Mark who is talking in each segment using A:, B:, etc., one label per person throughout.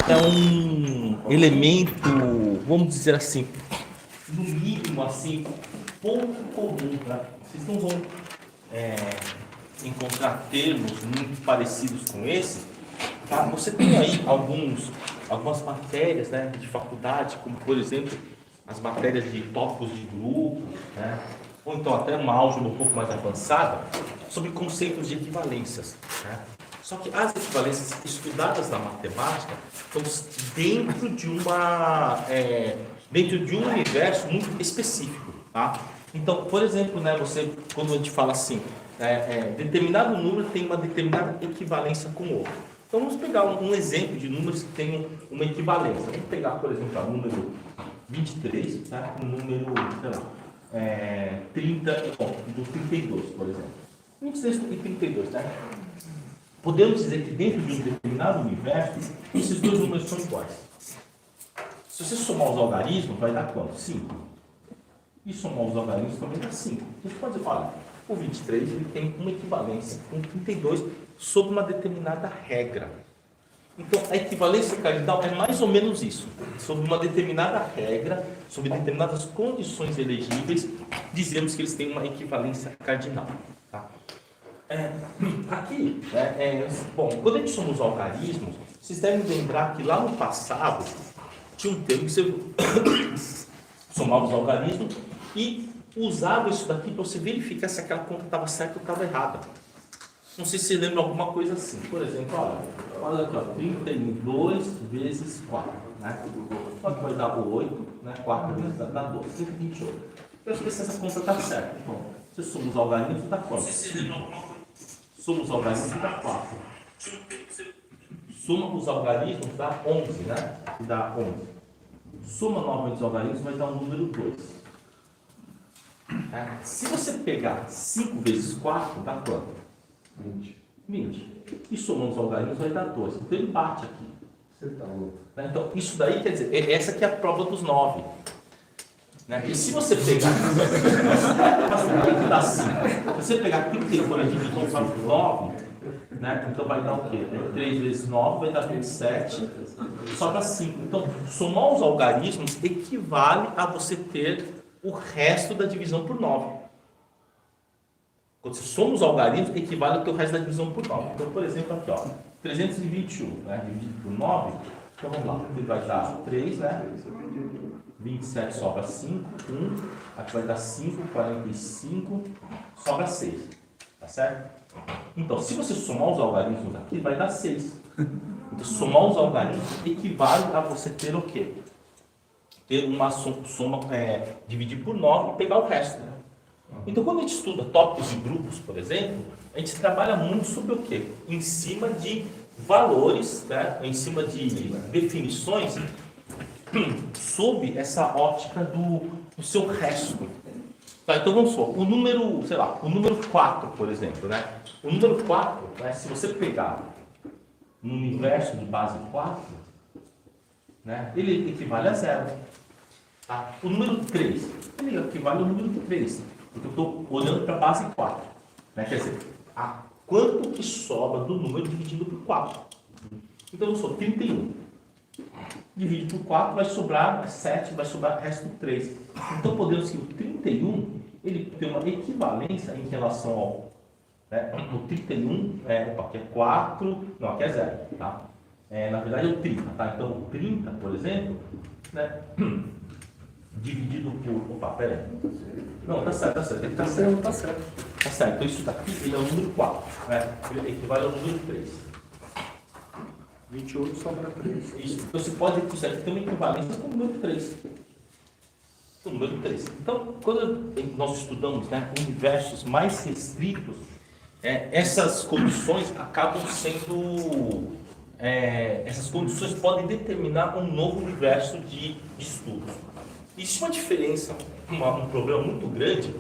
A: é um elemento, vamos dizer assim, no mínimo assim, pouco comum, né? Vocês não vão encontrar termos muito parecidos com esse, tá? Você tem aí algumas matérias, né, de faculdade, como por exemplo as matérias de tópicos de grupo, né? Ou então até uma álgebra um pouco mais avançada sobre conceitos de equivalências, né? Só que as equivalências estudadas na matemática estão dentro de um universo muito específico, tá? Então, por exemplo, né, quando a gente fala assim, determinado número tem uma determinada equivalência com o outro. Então, vamos pegar um exemplo de números que tenham uma equivalência. Vamos pegar, por exemplo, o número 23, tá? O número, sei lá, 32, por exemplo. 23 e 32, tá? Podemos dizer que dentro de um determinado universo, esses dois números são iguais. Se você somar os algarismos, vai dar quanto? 5. E somar os algarismos também dá 5. A gente pode dizer, olha, o 23 ele tem uma equivalência com 32 sob uma determinada regra. Então, a equivalência cardinal é mais ou menos isso. Sob uma determinada regra, sob determinadas condições elegíveis, dizemos que eles têm uma equivalência cardinal. Tá? Aqui, bom, quando a gente soma os algarismos, vocês devem lembrar que lá no passado tinha um termo que você somava os algarismos e usava isso daqui para você verificar se aquela conta estava certa ou estava errada. Não sei se você lembra alguma coisa assim. Por exemplo, olha aqui, 32 vezes 4. Né? Quanto vai dar 8? Né? 4 vezes dá 12. 128. Eu sei se essa conta está certa. Bom, você soma os algarismos, dá quanto? Soma os algarismos, dá 4. Soma os algarismos, dá 11, né? Dá 11. Soma novamente os algarismos, vai dar o número 2. Se você pegar 5 vezes 4, dá quanto? 20. E somando os algarismos, vai dar 12. Então ele bate aqui. Você tá louco. Então, isso daí quer dizer, essa aqui é a prova dos 9. Né? E se você pegar, dá 5. Se você pegar 31 por dividir por 9, né? Então vai dar o quê? 3 vezes 9 vai dar 27, sobra 5. Então, somar os algarismos equivale a você ter o resto da divisão por 9. Quando você soma os algarismos, equivale ao teu resto da divisão por 9. Então, por exemplo, aqui, 321, né? Dividido por 9, então vamos lá, ele vai dar 3, né? 27 sobra 5, 1, aqui vai dar 5, 45, sobra 6, tá certo? Então, se você somar os algarismos aqui, vai dar 6. Então, somar os algarismos equivale a você ter o quê? Ter uma soma, dividir por 9 e pegar o resto. Então, quando a gente estuda tópicos de grupos, por exemplo, a gente trabalha muito sobre o quê? Em cima de valores, né? Em cima de definições, sob essa ótica do seu resto. Tá, então vamos supor, o número 4, por exemplo, né? O número 4, né, se você pegar no universo de base 4, né, ele equivale a 0. Tá? O número 3, ele equivale ao número 3, porque eu estou olhando para a base 4. Né? Quer dizer, quanto que sobra do número dividido por 4. Então eu sou 31. Dividido por 4 vai sobrar 7, vai sobrar resto 3. Então podemos que o 31 ele tem uma equivalência em relação ao. O 31 aqui é 4, não, aqui é 0. Tá? Na verdade é o 30. Tá? Então o 30, por exemplo, né, dividido por. Opa, pera aí. Não, tá certo. Ele tá certo. Tá certo. Então isso daqui ele é o número 4. Né? Ele equivale ao número 3.
B: 28 sobra 3.
A: Isso. Então você pode dizer que isso aqui tem uma equivalência com o número 3. O número 3. Então, quando nós estudamos, né, universos mais restritos, essas condições acabam sendo. Essas condições podem determinar um novo universo de estudos. Existe uma diferença, um problema muito grande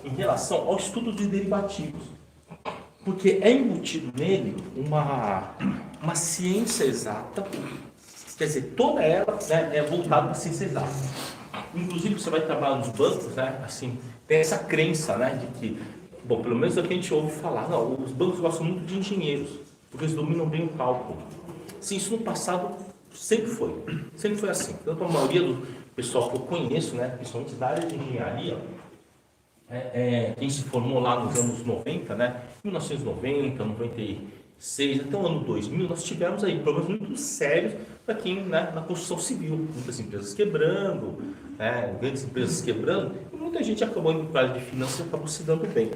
A: em relação ao estudo de derivativos. Porque é embutido nele uma ciência exata, quer dizer, toda ela, né, é voltada para a ciência exata. Inclusive, você vai trabalhar nos bancos, né, assim, tem essa crença, né, de que, bom, pelo menos é o que a gente ouve falar, não, os bancos gostam muito de engenheiros, porque eles dominam bem o cálculo. Sim, isso no passado Sempre foi assim. Tanto a maioria do pessoal que eu conheço, né, principalmente da área de engenharia, quem se formou lá nos anos 90, né, 1990, 96, até o ano 2000, nós tivemos aí problemas muito sérios para quem, né, na construção civil, muitas empresas quebrando, grandes empresas quebrando, e muita gente acabou indo para a área de finanças e acabou se dando bem,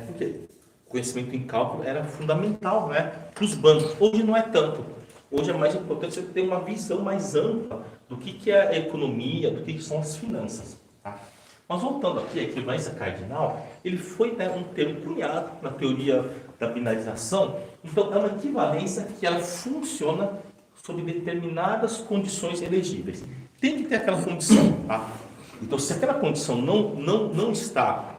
A: porque conhecimento em cálculo era fundamental, né, para os bancos. Hoje não é tanto. Hoje é mais importante você ter uma visão mais ampla do que é a economia, do que são as finanças. Tá? Mas voltando aqui, a equivalência cardinal, ele foi, né, um termo cunhado na teoria da binarização. Então, é uma equivalência que ela funciona sob determinadas condições elegíveis. Tem que ter aquela condição. Tá? Então, se aquela condição não está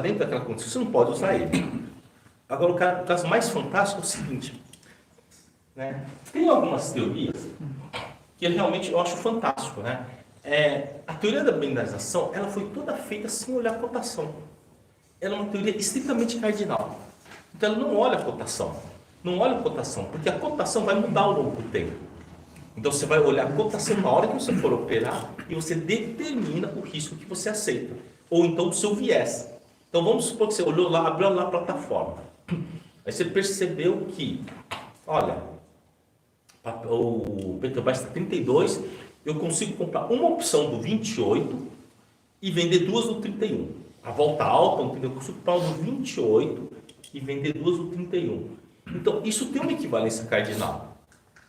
A: dentro daquela condição, você não pode usar ele. Agora, o caso mais fantástico é o seguinte, né? Tem algumas teorias que realmente eu acho fantástico, né? A teoria da binarização, ela foi toda feita sem olhar a cotação. Ela é uma teoria estritamente cardinal. Então ela não olha a cotação. Não olha a cotação, porque a cotação vai mudar ao longo do tempo. Então você vai olhar a cotação na hora que você for operar e você determina o risco que você aceita. Ou então o seu viés. Então vamos supor que você olhou lá, abriu lá a plataforma. Aí você percebeu que, olha, o Petrobras está 32, eu consigo comprar uma opção do 28 e vender duas do 31. A volta alta, eu consigo comprar uma do 28 e vender duas do 31. Então, isso tem uma equivalência cardinal.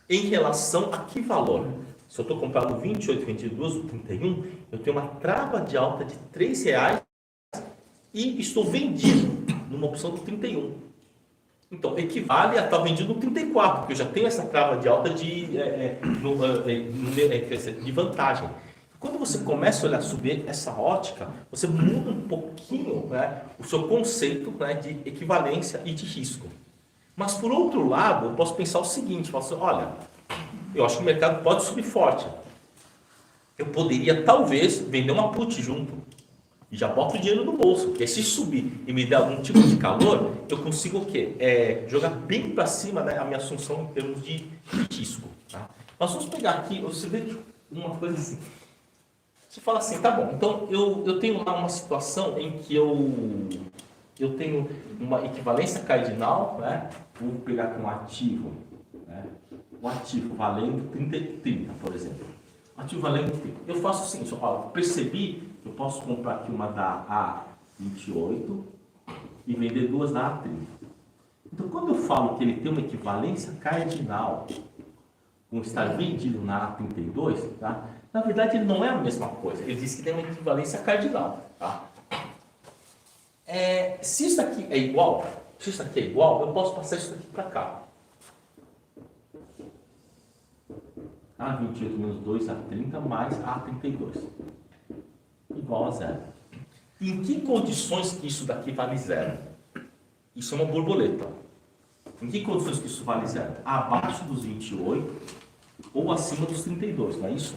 A: Em relação a que valor? Se eu estou comprando 28 e vendendo duas do 31, eu tenho uma trava de alta de R$3 e estou vendido numa opção do 31. Então, equivale a estar vendido no 34, porque eu já tenho essa trava de alta de vantagem. Quando você começa a olhar sobre essa ótica, você muda um pouquinho, né, o seu conceito, né, de equivalência e de risco. Mas, por outro lado, eu posso pensar o seguinte, olha, eu acho que o mercado pode subir forte. Eu poderia, talvez, vender uma put junto. E já boto o dinheiro no bolso, porque se subir e me der algum tipo de calor, eu consigo o quê? Jogar bem para cima, né, a minha assunção em termos de risco. Tá? Nós vamos pegar aqui, você vê uma coisa assim. Você fala assim, tá bom, então eu tenho lá uma situação em que eu tenho uma equivalência cardinal, né? Vou pegar com um ativo, né? Um ativo valendo 30 e 30, por exemplo. Ativo valendo 30. Eu faço assim, eu percebi, eu posso comprar aqui uma da A28 e vender duas da A30. Então, quando eu falo que ele tem uma equivalência cardinal com estar vendido na A32, tá? Na verdade, ele não é a mesma coisa. Ele diz que tem uma equivalência cardinal. Tá? Se isso aqui é igual, eu posso passar isso aqui para cá. A28 menos 2, A30 mais A32. Igual a zero. Em que condições que isso daqui vale zero? Isso é uma borboleta. Em que condições que isso vale zero? Abaixo dos 28 ou acima dos 32, não é isso?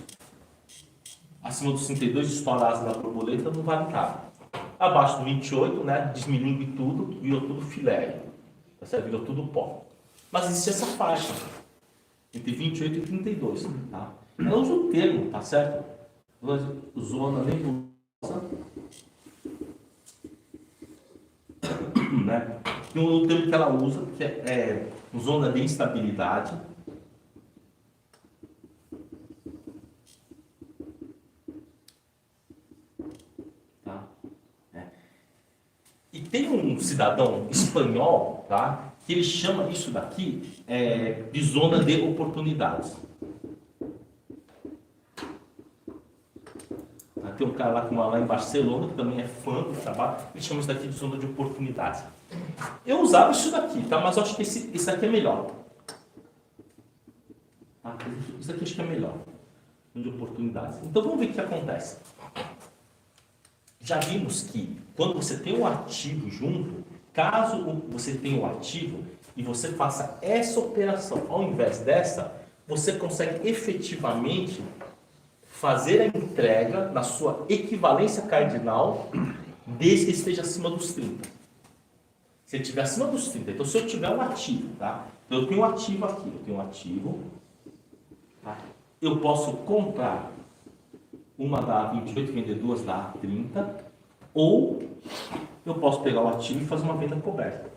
A: Acima dos 32, estoura a asa da borboleta, não vale nada. Abaixo do 28, né, desmilingue tudo, virou tudo filé. Virou tudo pó. Mas existe essa faixa entre 28 e 32. Tá? Ela usa o termo, tá certo? Zona nebulosa. Né? Tem um termo que ela usa, que é zona de instabilidade. Tá? E tem um cidadão espanhol, tá? Que ele chama isso daqui de zona de oportunidades. Tem um cara lá em Barcelona, que também é fã do trabalho, ele chama isso daqui de zona de oportunidades. Eu usava isso daqui, tá? Mas eu acho que esse daqui é melhor. Tá? Isso aqui acho que é melhor. Zona de oportunidades. Então vamos ver o que acontece. Já vimos que quando você tem um ativo junto, caso você tenha um ativo e você faça essa operação ao invés dessa, você consegue efetivamente fazer a entrega na sua equivalência cardinal desde que esteja acima dos 30. Se ele estiver acima dos 30, então se eu tiver um ativo, tá? Então eu tenho um ativo aqui, eu tenho um ativo Tá? Eu posso comprar uma da A28 e vender duas da A30, ou eu posso pegar o ativo e fazer uma venda coberta.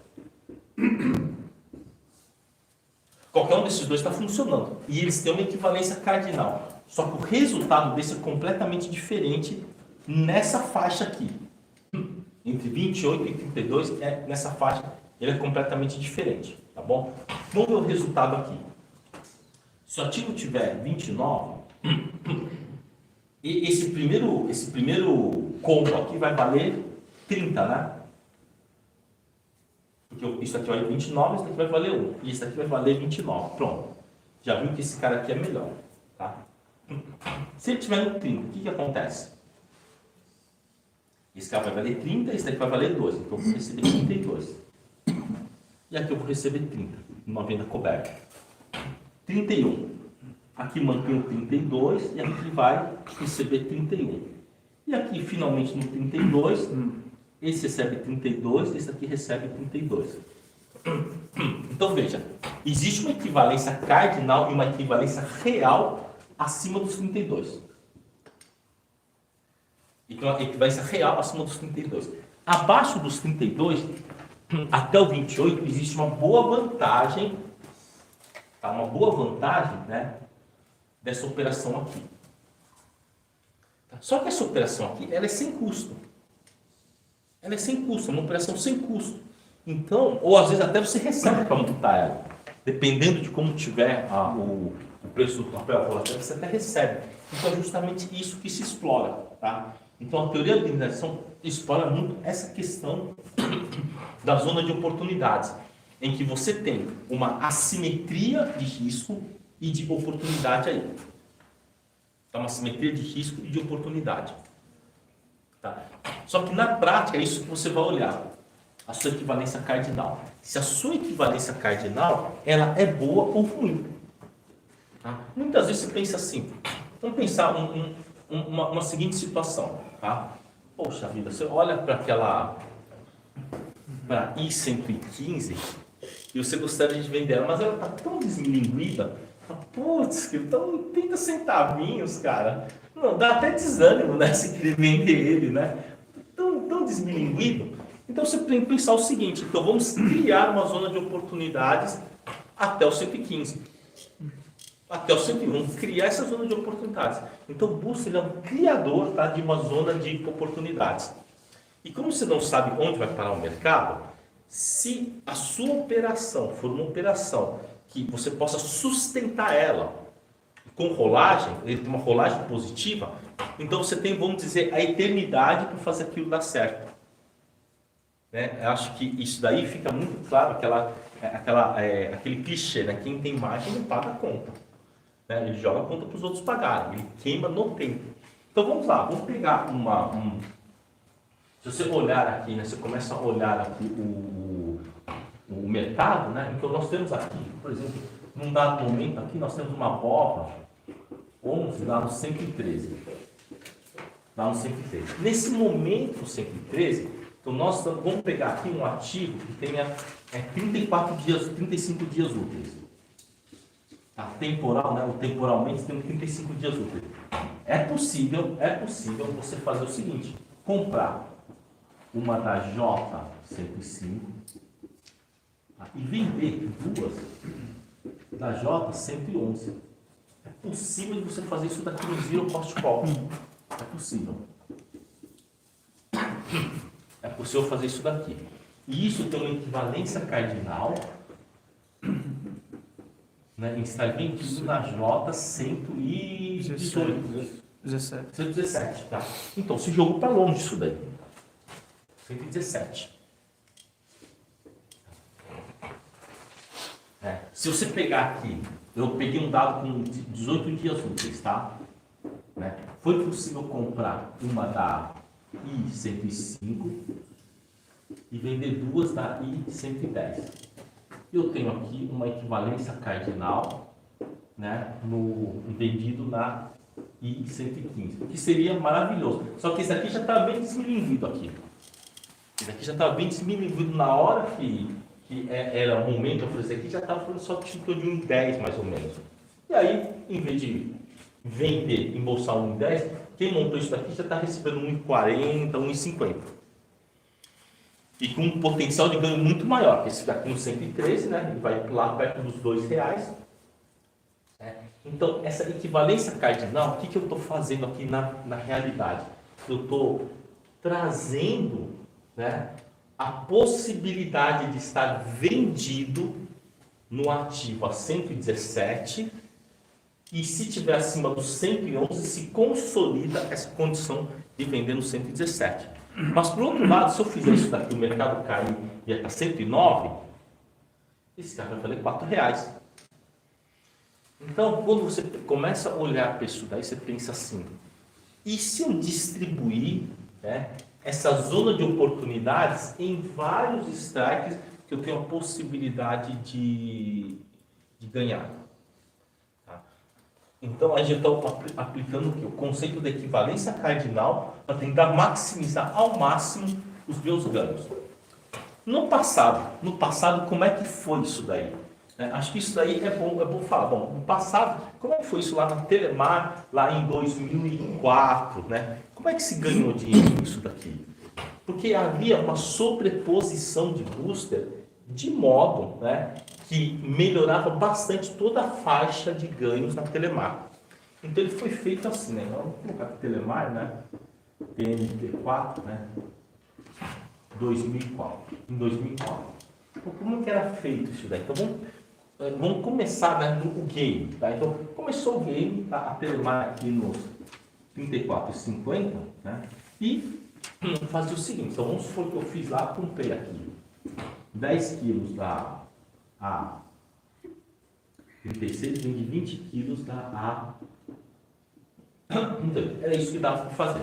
A: Qualquer um desses dois está funcionando. E eles têm uma equivalência cardinal. Só que o resultado desse é completamente diferente nessa faixa aqui. Entre 28 e 32, nessa faixa, ele é completamente diferente. Tá bom? Vamos ver o resultado aqui. Se o ativo tiver 29, e esse primeiro combo aqui vai valer 30, né? Porque isso aqui vale 29, isso aqui vai valer 1. E isso aqui vai valer 29. Pronto. Já viu que esse cara aqui é melhor. Tá? Se ele tiver no 30, o que acontece? Esse cara vai valer 30, esse daqui vai valer 2. Então eu vou receber 32. E aqui eu vou receber 30, numa venda coberta. 31. Aqui mantém o 32 e aqui vai receber 31. E aqui, finalmente, no 32, esse recebe 32, esse aqui recebe 32. Então, veja, existe uma equivalência cardinal e uma equivalência real acima dos 32. Então, a equivalência real acima dos 32. Abaixo dos 32, até o 28, existe uma boa vantagem, tá? Uma boa vantagem, né, dessa operação aqui. Só que essa operação aqui, ela é sem custo. Ela é sem custo, é uma operação sem custo. Então, ou às vezes até você recebe para montar ela. Dependendo de como tiver o preço do papel colateral, você até recebe. Então é justamente isso que se explora. Tá? Então a teoria da indenização explora muito essa questão da zona de oportunidades, em que você tem uma assimetria de risco e de oportunidade aí. É uma simetria de risco e de oportunidade. Tá? Só que na prática é isso que você vai olhar. A sua equivalência cardinal. Se a sua equivalência cardinal ela é boa ou ruim. Tá? Muitas vezes você pensa assim. Vamos pensar uma seguinte situação. Tá? Poxa vida, você olha para aquela para I-115 e você gostaria de vender ela, mas ela está tão desmilinguida. Putz, então 30 centavinhos, cara. Não, dá até desânimo, né? Se querer vender ele, né? Tão desmilinguido. Então você tem que pensar o seguinte: então vamos criar uma zona de oportunidades até o 115. Até o 101. Vamos criar essa zona de oportunidades. Então o Busto ele é um criador, tá, de uma zona de oportunidades. E como você não sabe onde vai parar o mercado, se a sua operação for uma operação que você possa sustentar ela com rolagem, ele tem uma rolagem positiva, então você tem, vamos dizer, a eternidade para fazer aquilo dar certo. Né? Eu acho que isso daí fica muito claro, aquele clichê, né? Quem tem margem não paga a conta. Né? Ele joga a conta para os outros pagarem, ele queima no tempo. Então vamos lá, vamos pegar se você olhar aqui, né? Você começa a olhar aqui o mercado, né? Então nós temos aqui, por exemplo, num dado momento aqui, nós temos uma BOVA 11 lá no 113. Lá no 113. Nesse momento 113, então nós vamos pegar aqui um ativo que tenha 34 dias, 35 dias úteis. Tá? Temporal, né? O temporalmente tem 35 dias úteis. É possível você fazer o seguinte: comprar uma da J105 e vender duas da J111. É possível de você fazer isso daqui no zero cost call. É possível. É possível fazer isso daqui. E isso tem uma equivalência cardinal, né, em estar vendido na J118. 117, tá? Então, se jogou para longe isso daí. 117. Se você pegar aqui, eu peguei um dado com 18 dias úteis, tá? Né? Foi possível comprar uma da I-105 e vender duas da I-110. Eu tenho aqui uma equivalência cardinal, né, vendido na I-115, que seria maravilhoso. Só que esse aqui já está bem desmilinguido aqui. Esse aqui já está bem desmilinguido na hora que era o momento de oferecer aqui, já estava falando só de 1,10 mais ou menos. E aí, em vez de vender, embolsar 1,10, quem montou isso daqui já está recebendo 1,40, 1,50. E com um potencial de ganho muito maior, que esse daqui no 113, né? Ele vai lá perto dos R$2. Então, essa equivalência cardinal, o que eu estou fazendo aqui na realidade? Eu estou trazendo, né, a possibilidade de estar vendido no ativo a 117 e se tiver acima dos 111, se consolida essa condição de vender no 117. Mas, por outro lado, se eu fizer isso daqui, o mercado cair e ir para 109, esse cara vai valer R$4. Então, quando você começa a olhar para isso daí, você pensa assim, e se eu distribuir, né, essa zona de oportunidades em vários strikes que eu tenho a possibilidade de ganhar? Tá? Então, a gente está aplicando o conceito da equivalência cardinal para tentar maximizar ao máximo os meus ganhos. No passado, como é que foi isso daí? Acho que isso daí é bom falar. Bom, no passado, como é que foi isso lá na Telemar, lá em 2004, né? Como é que se ganhou dinheiro nisso daqui? Porque havia uma sobreposição de booster de modo, né, que melhorava bastante toda a faixa de ganhos na Telemar. Então ele foi feito assim, né? Vamos colocar a Telemar, né? TNT4, né? 2004. Em 2004. Então, como que era feito isso daí? Então vamos começar, né, no game, tá? Então começou o game, tá? A Telemar aqui nos 34,50, né? E fazia o seguinte, então vamos supor que eu fiz lá, comprei aqui 10 quilos da A36, vendi 20 quilos da A. Então, era isso que dava para fazer.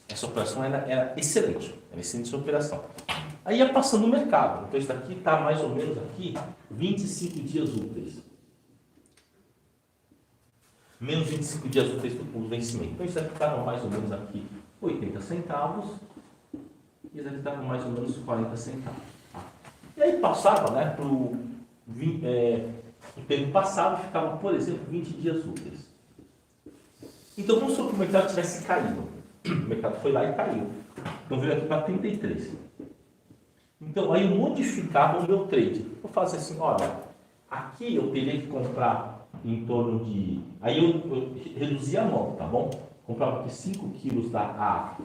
A: Essa operação era excelente, era excelente essa operação. Aí ia passando o mercado, então isso daqui está mais ou menos aqui 25 dias úteis. Menos 25 dias úteis do vencimento. Então isso daqui estava mais ou menos aqui 80 centavos e isso daqui estava mais ou menos 40 centavos. Tá? E aí passava, né, o tempo passado ficava, por exemplo, 20 dias úteis. Então vamos supor que o mercado tivesse caído. O mercado foi lá e caiu. Então veio aqui para 33. Então aí eu modificava o meu trade. Eu fazia assim, olha, aqui eu teria que comprar em torno de... Aí eu reduzia a mão, tá bom? Comprava aqui 5 quilos da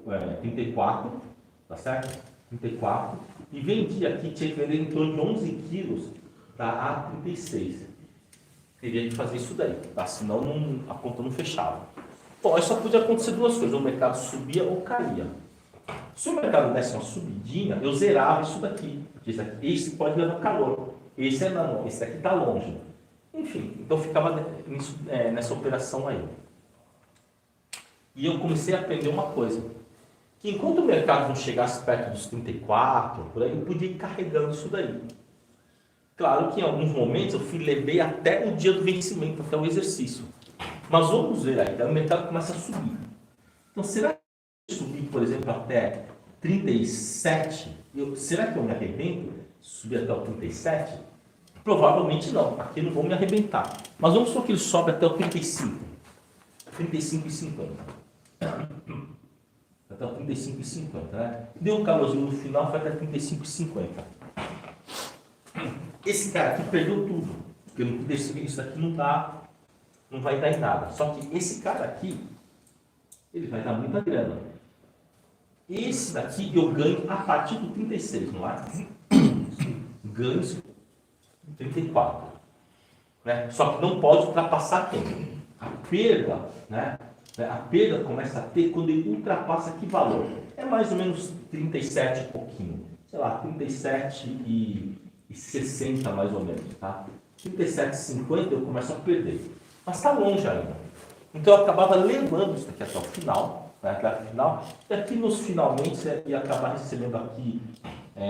A: A34, tá certo? 34. E vendia aqui, tinha que vender em torno de 11 quilos da A36. Teria que fazer isso daí, tá? Senão a conta não fechava. Bom, aí só podia acontecer duas coisas, o mercado subia ou caía. Se o mercado desse uma subidinha, eu zerava isso daqui. Esse pode levar calor, esse não, esse daqui está longe. Enfim, então eu ficava nessa operação aí. E eu comecei a aprender uma coisa, que enquanto o mercado não chegasse perto dos 34, por aí, eu podia ir carregando isso daí. Claro que em alguns momentos eu levei até o dia do vencimento, até o exercício. Mas vamos ver aí, o mercado começa a subir. Então, será que eu subir, por exemplo, até 37, será que eu me arrebento? Subir até o 37? Provavelmente não, aqui não vão me arrebentar. Mas vamos supor que ele sobe até o 35. 35,50. Até o 35,50, né? Deu um calorzinho no final, vai até 35,50. Esse cara aqui perdeu tudo. Porque não decidiu, isso aqui não vai dar em nada. Só que esse cara aqui, ele vai dar muita grana. Esse daqui eu ganho a partir do 36, não é? Ganho 34. Né? Só que não pode ultrapassar quem? A perda, né? A perda começa a ter quando ele ultrapassa que valor? É mais ou menos 37 e pouquinho. Sei lá, 37,60 mais ou menos, tá? 37,50 eu começo a perder. Mas está longe ainda. Então eu acabava levando isso aqui até o final, né, até o final, e aqui nos finalmente você ia acabar recebendo aqui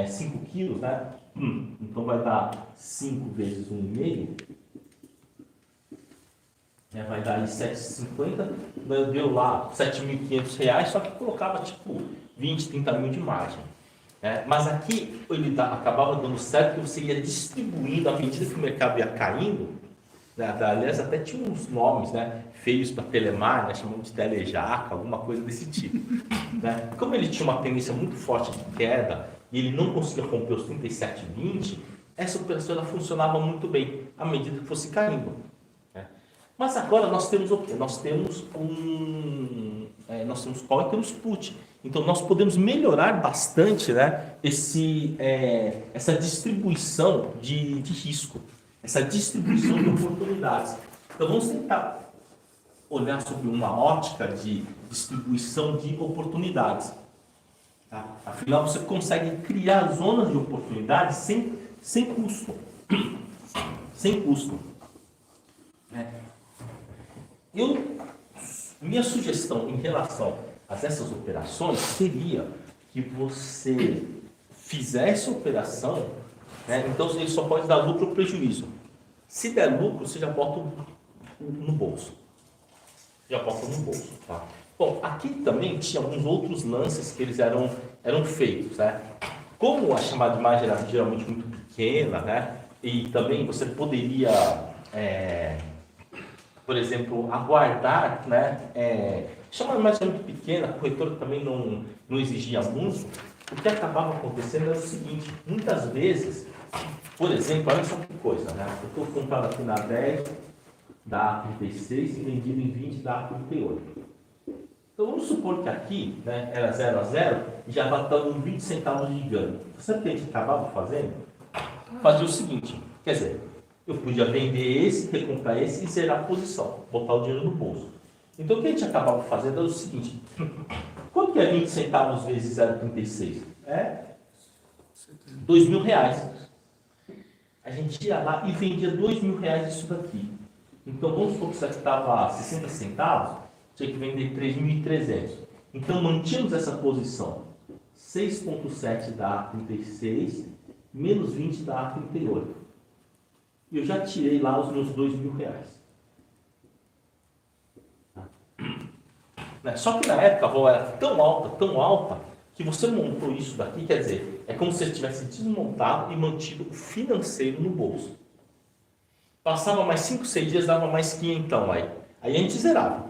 A: 5 quilos, né? Então vai dar 5 vezes 1,5, vai dar aí 7,50, deu lá R$7.500, só que colocava tipo 20, 30 mil de margem. Mas aqui ele acabava dando certo que você ia distribuindo à medida que o mercado ia caindo, Aliás, até tinha uns nomes, né, feios para Telemar, né, chamando de telejaca, alguma coisa desse tipo. Né? Como ele tinha uma tendência muito forte de queda e ele não conseguia romper os 37,20, essa operação ela funcionava muito bem à medida que fosse caindo. Né? Mas agora nós temos o quê? Nós temos call e temos put. Então nós podemos melhorar bastante, né, essa distribuição de risco, essa distribuição de oportunidades. Então vamos tentar olhar sobre uma ótica de distribuição de oportunidades. Tá? Afinal, você consegue criar zonas de oportunidades sem custo. Sem custo. Minha sugestão em relação a essas operações seria que você fizesse a operação, né? Então ele só pode dar lucro ou prejuízo. Se der lucro, você já bota no bolso. Tá? Bom, aqui também tinha alguns outros lances que eles eram feitos, né? Como a chamada de margem era geralmente muito pequena, né? E também você poderia, por exemplo, aguardar, né? Chamada de margem muito pequena, a corretora também não exigia muito. O que acabava acontecendo era o seguinte: muitas vezes, por exemplo, olha só que coisa, né? Eu estou comprando aqui na 10 da A36 e vendido em 20 da A38. Então vamos supor que aqui, né, era 0 a 0 e já estava dando 20 centavos de ganho. Sabe o que a gente acabava fazendo? Fazia o seguinte, quer dizer, eu podia vender esse, recomprar esse e zerar a posição, botar o dinheiro no bolso. Então o que a gente acabava fazendo era o seguinte: quanto que é 20 centavos vezes 0,36? É R$2.000. A gente ia lá e vendia R$2.000 isso daqui. Então vamos supor que isso aqui estava 60 centavos, tinha que vender 3.300. Então mantínhamos essa posição: 6,7 da A36 menos 20 da A38. E eu já tirei lá os meus R$2.000. Só que na época a vol era tão alta, que você montou isso daqui, quer dizer, é como se você tivesse desmontado e mantido o financeiro no bolso. Passava mais 5, 6 dias, dava mais 500 aí. Aí a gente zerava.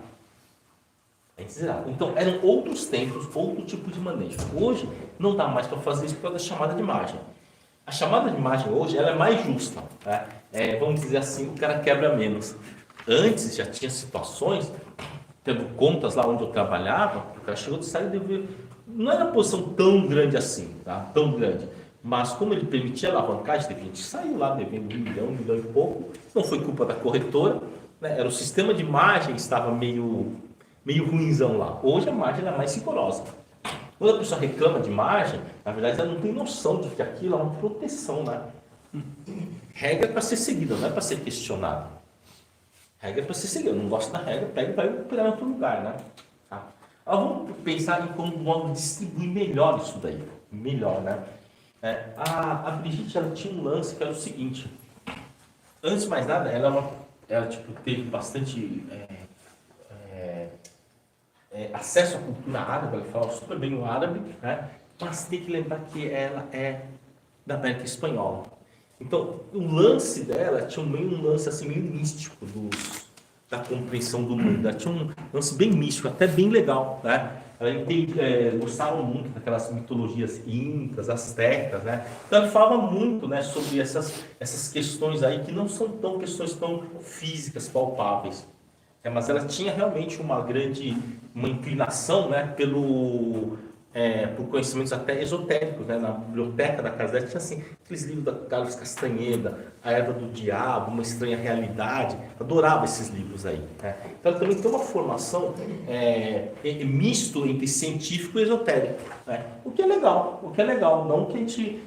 A: Então eram outros tempos, outro tipo de manejo. Hoje não dá mais para fazer isso por causa da chamada de margem. A chamada de margem hoje ela é mais justa. Né? Vamos dizer assim, o cara quebra menos. Antes já tinha situações, tendo contas lá onde eu trabalhava, o cara chegou de sair e dever. Não era uma posição tão grande assim, tá? Tão grande. Mas como ele permitia alavancagem, a gente saiu lá devendo 1 milhão e pouco. Não foi culpa da corretora, né? Era o sistema de margem que estava meio ruinzão lá. Hoje a margem é mais rigorosa. Quando a pessoa reclama de margem, na verdade ela não tem noção de que aquilo é uma proteção, né? Regra é para ser seguida, não é para ser questionada. Regra é para ser seguida. Eu não gosto da regra, pega e vai operar em outro lugar, né? Tá? Vamos pensar em como distribuir melhor isso daí. Melhor, né? A Brigitte ela tinha um lance que era o seguinte: antes de mais nada, ela teve bastante acesso à cultura árabe, ela falava super bem o árabe, né? Mas tem que lembrar que ela é da América Espanhola. Então, o lance dela tinha um lance assim, meio místico da compreensão do mundo. Ela tinha um lance bem místico, até bem legal, né? Ela gostava muito daquelas mitologias incas, astecas, né? Então ela falava muito, né, sobre essas questões aí que não são questões tão físicas, palpáveis. Mas ela tinha realmente uma inclinação, né, por conhecimentos até esotéricos, né? Na biblioteca da casa dela tinha assim, aqueles livros da Carlos Castaneda, A Era do Diabo, Uma Estranha Realidade. Adorava esses livros aí, né? Então ela também tem uma formação misto entre científico e esotérico, né? O que é legal, não que a gente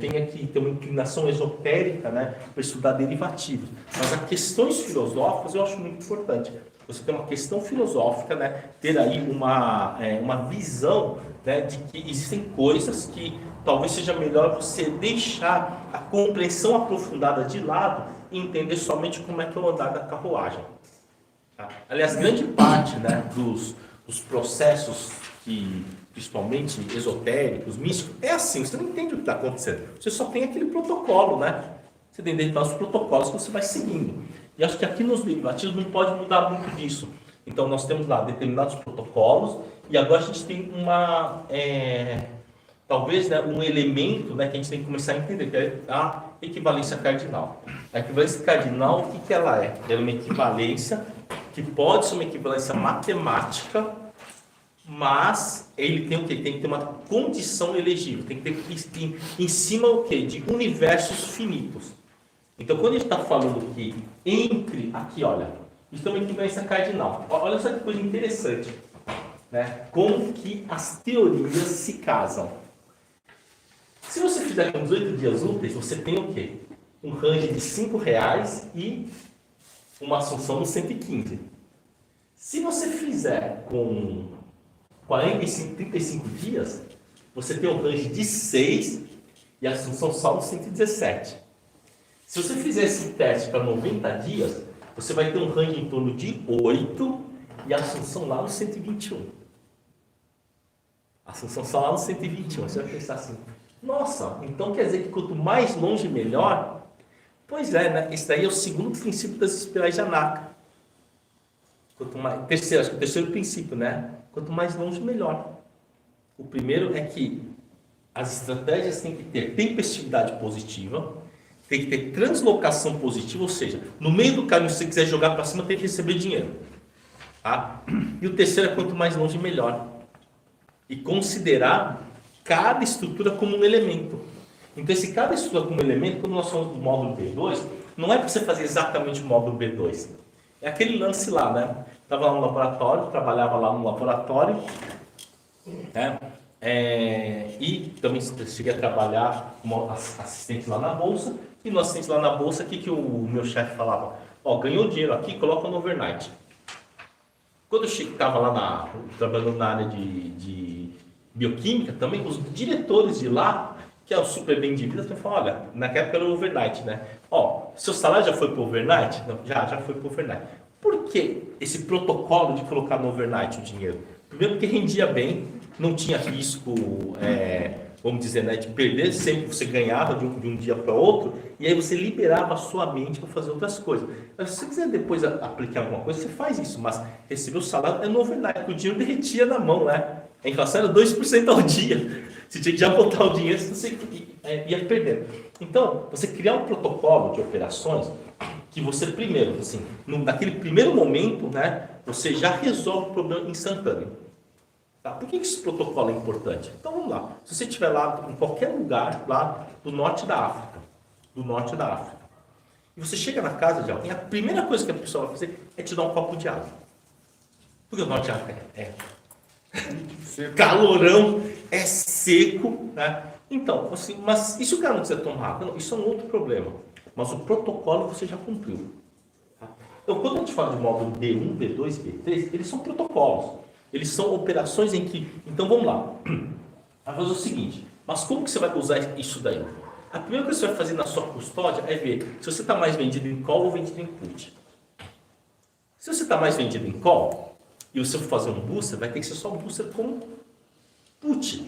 A: tenha que ter uma inclinação esotérica, né, para estudar derivativos, mas as questões filosóficas eu acho muito importante. Você tem uma questão filosófica, né, ter aí uma visão, né, de que existem coisas que talvez seja melhor você deixar a compreensão aprofundada de lado e entender somente como é que é o andar da carruagem. Tá? Aliás, grande parte, né, dos processos principalmente esotéricos, místicos, é assim, você não entende o que está acontecendo. Você só tem aquele protocolo, né? você tem determinados protocolos que você vai seguindo. E acho que aqui nos derivativos não pode mudar muito disso. Então, nós temos lá determinados protocolos e agora a gente tem talvez, né, um elemento, né, que a gente tem que começar a entender, que é a equivalência cardinal. A equivalência cardinal, o que ela é? Ela é uma equivalência que pode ser uma equivalência matemática, mas ele tem o quê? Tem que ter uma condição elegível, tem que ter em cima o quê? De universos finitos. Então, quando a gente está falando que entre, aqui, olha, isso é uma equivalência cardinal. Olha só que coisa interessante, né? Como que as teorias se casam. Se você fizer com 18 dias úteis, você tem o quê? Um range de R$5 e uma assunção no 115. Se você fizer com 35 dias, você tem um range de 6 e a assunção só no 117. Se você fizer esse teste para 90 dias, você vai ter um range em torno de 8 e a assunção lá no 121. A assunção só lá no 121. Você vai pensar assim, nossa, então quer dizer que quanto mais longe, melhor? Pois é, né? Esse daí é o segundo princípio das espirais de Hanaka. Acho que o terceiro princípio, né? Quanto mais longe, melhor. O primeiro é que as estratégias têm que ter tempestividade positiva, tem que ter translocação positiva, ou seja, no meio do caminho, se você quiser jogar para cima, tem que receber dinheiro. Tá? E o terceiro é quanto mais longe, melhor. E considerar cada estrutura como um elemento. Então, se cada estrutura como um elemento, quando nós falamos do módulo B2, não é para você fazer exatamente o módulo B2. É aquele lance lá, né? Estava lá no laboratório, trabalhava lá no laboratório, né? E também cheguei a trabalhar como assistente lá na bolsa. E no assistente lá na bolsa, o que o meu chefe falava? Ó, ganhou dinheiro aqui, coloca no overnight. Quando eu estava lá trabalhando na área de bioquímica, também os diretores de lá, que é o super bem de vida, falaram, olha, naquela época era o overnight, né? Ó, seu salário já foi para o overnight? Não, já foi para o overnight. Por que esse protocolo de colocar no overnight o dinheiro? Primeiro porque rendia bem, não tinha risco, vamos dizer, né, de perder, sempre você ganhava de um dia para outro, e aí você liberava a sua mente para fazer outras coisas. Mas se você quiser depois aplicar alguma coisa, você faz isso, mas receber o salário é no overnight, porque o dinheiro derretia na mão, né? A inflação era 2% ao dia. Você tinha que já botar o dinheiro, você ia perdendo. Então, você criar um protocolo de operações que você primeiro, assim, naquele primeiro momento, né, você já resolve o problema instantâneo. Tá? Por que esse protocolo é importante? Então, vamos lá. Se você estiver lá em qualquer lugar lá do norte da África, e você chega na casa de alguém, a primeira coisa que a pessoa vai fazer é te dar um copo de água. Porque o norte da África é calorão, é seco, né? Então, assim, mas e se o cara não quiser tomar água? Não, isso é um outro problema. Mas o protocolo você já cumpriu. Tá? Então, quando a gente fala de módulo B1, B2 e B3, eles são protocolos. Eles são operações em que... Então, vamos lá. Vai fazer o seguinte. Mas como que você vai usar isso daí? A primeira coisa que você vai fazer na sua custódia é ver se você está mais vendido em call ou vendido em put. Se você está mais vendido em call e você for fazer um booster, vai ter que ser só um booster com put.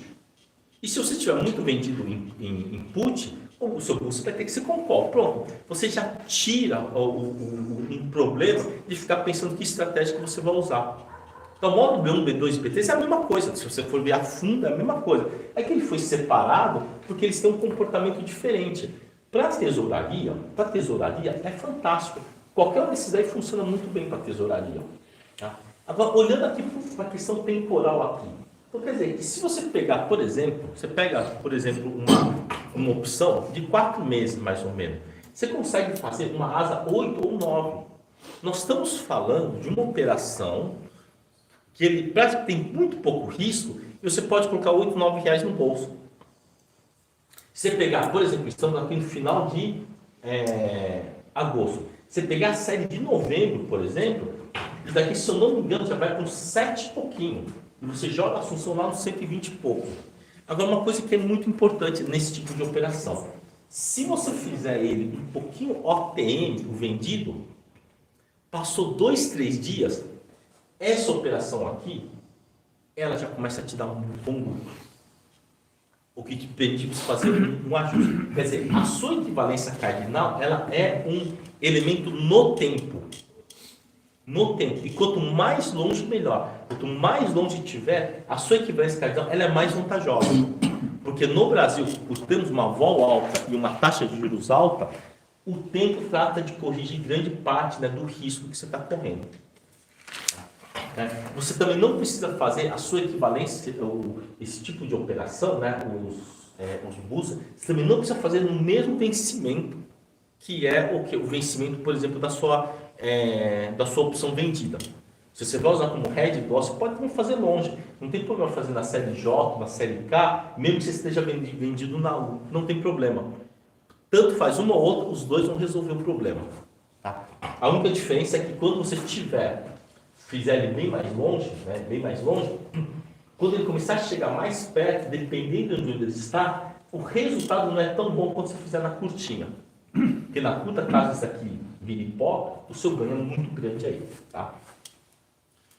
A: E se você estiver muito vendido em put, o seu booster vai ter que ser com call. Pronto. Você já tira um problema de ficar pensando que estratégia que você vai usar. Então, o módulo B1, B2 e B3 é a mesma coisa. Se você for ver a fundo, é a mesma coisa. É que ele foi separado porque eles têm um comportamento diferente. Para a tesouraria é fantástico. Qualquer um desses aí funciona muito bem para a tesouraria. Tá? Agora, olhando aqui para a questão temporal aqui. Então, quer dizer, que se você pegar, por exemplo, uma opção de 4 meses, mais ou menos, você consegue fazer uma asa 8 ou 9. Nós estamos falando de uma operação que ele tem muito pouco risco e você pode colocar 8, 9 reais no bolso. Se você pegar, por exemplo, estamos aqui no final de agosto. Você pegar a série de novembro, por exemplo, isso daqui, se eu não me engano, já vai com 7 e pouquinho. E você joga a função lá no 120 e pouco. Agora, uma coisa que é muito importante nesse tipo de operação. Se você fizer ele um pouquinho OTM, o vendido, passou 2, 3 dias, essa operação aqui, ela já começa a te dar um bom lucro. o que te permite você fazer um ajuste. Quer dizer, a sua equivalência cardinal, ela é um elemento no tempo. No tempo. E quanto mais longe, melhor. Quanto mais longe tiver, a sua equivalência cardinal, ela é mais vantajosa. Porque no Brasil, por termos uma vol alta e uma taxa de juros alta, o tempo trata de corrigir grande parte, né, do risco que você está correndo. Você também não precisa fazer a sua equivalência, esse tipo de operação, né, os BUS, você também não precisa fazer no mesmo vencimento, que é o vencimento, por exemplo, da sua opção vendida. Se você vai usar como head dó, você pode também fazer longe. Não tem problema fazer na série J, na série K, mesmo que você esteja vendido na U, não tem problema. Tanto faz uma ou outra, os dois vão resolver o problema. Tá? A única diferença é que quando você fizer ele bem mais longe, né, quando ele começar a chegar mais perto, dependendo de onde ele está, o resultado não é tão bom quanto você fizer na curtinha. Porque na curta, caso isso aqui vire pó, o seu ganho é muito grande aí. Tá?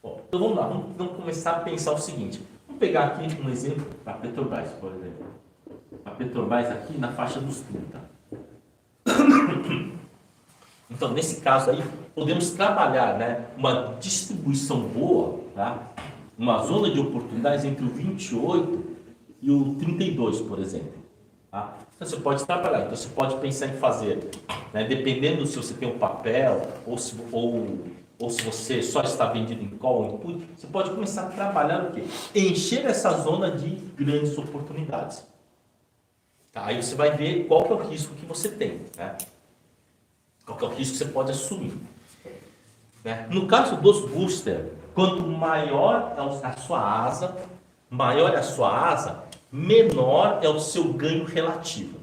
A: Bom, então vamos lá, vamos começar a pensar o seguinte. Vamos pegar aqui um exemplo da Petrobras, por exemplo. A Petrobras aqui na faixa dos 30. Então, nesse caso aí, podemos trabalhar, né, uma distribuição boa, tá? Uma zona de oportunidades entre o 28 e o 32, por exemplo. Tá? Então, você pode trabalhar, então você pode pensar em fazer, né, dependendo se você tem um papel ou se você só está vendido em call ou em put, você pode começar a trabalhar o quê? Encher essa zona de grandes oportunidades. Tá? Aí você vai ver qual que é o risco que você tem, né? Qual que é o risco que você pode assumir. Né? No caso dos booster, quanto maior é a sua asa, menor é o seu ganho relativo.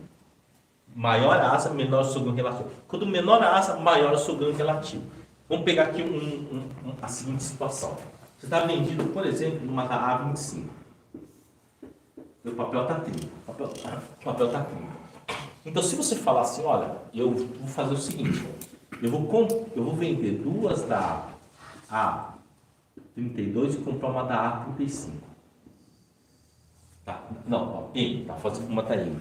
A: Maior a asa, menor é o seu ganho relativo. Quanto menor a asa, maior é o seu ganho relativo. Vamos pegar aqui a seguinte situação. Você está vendido, por exemplo, numa da A25. O papel está 30. O papel está 30. Então, se você falar assim, olha, eu vou fazer o seguinte, eu vou vender duas da A32 e comprar uma da A35. Tá? Não, M, tá? Fazer uma da M.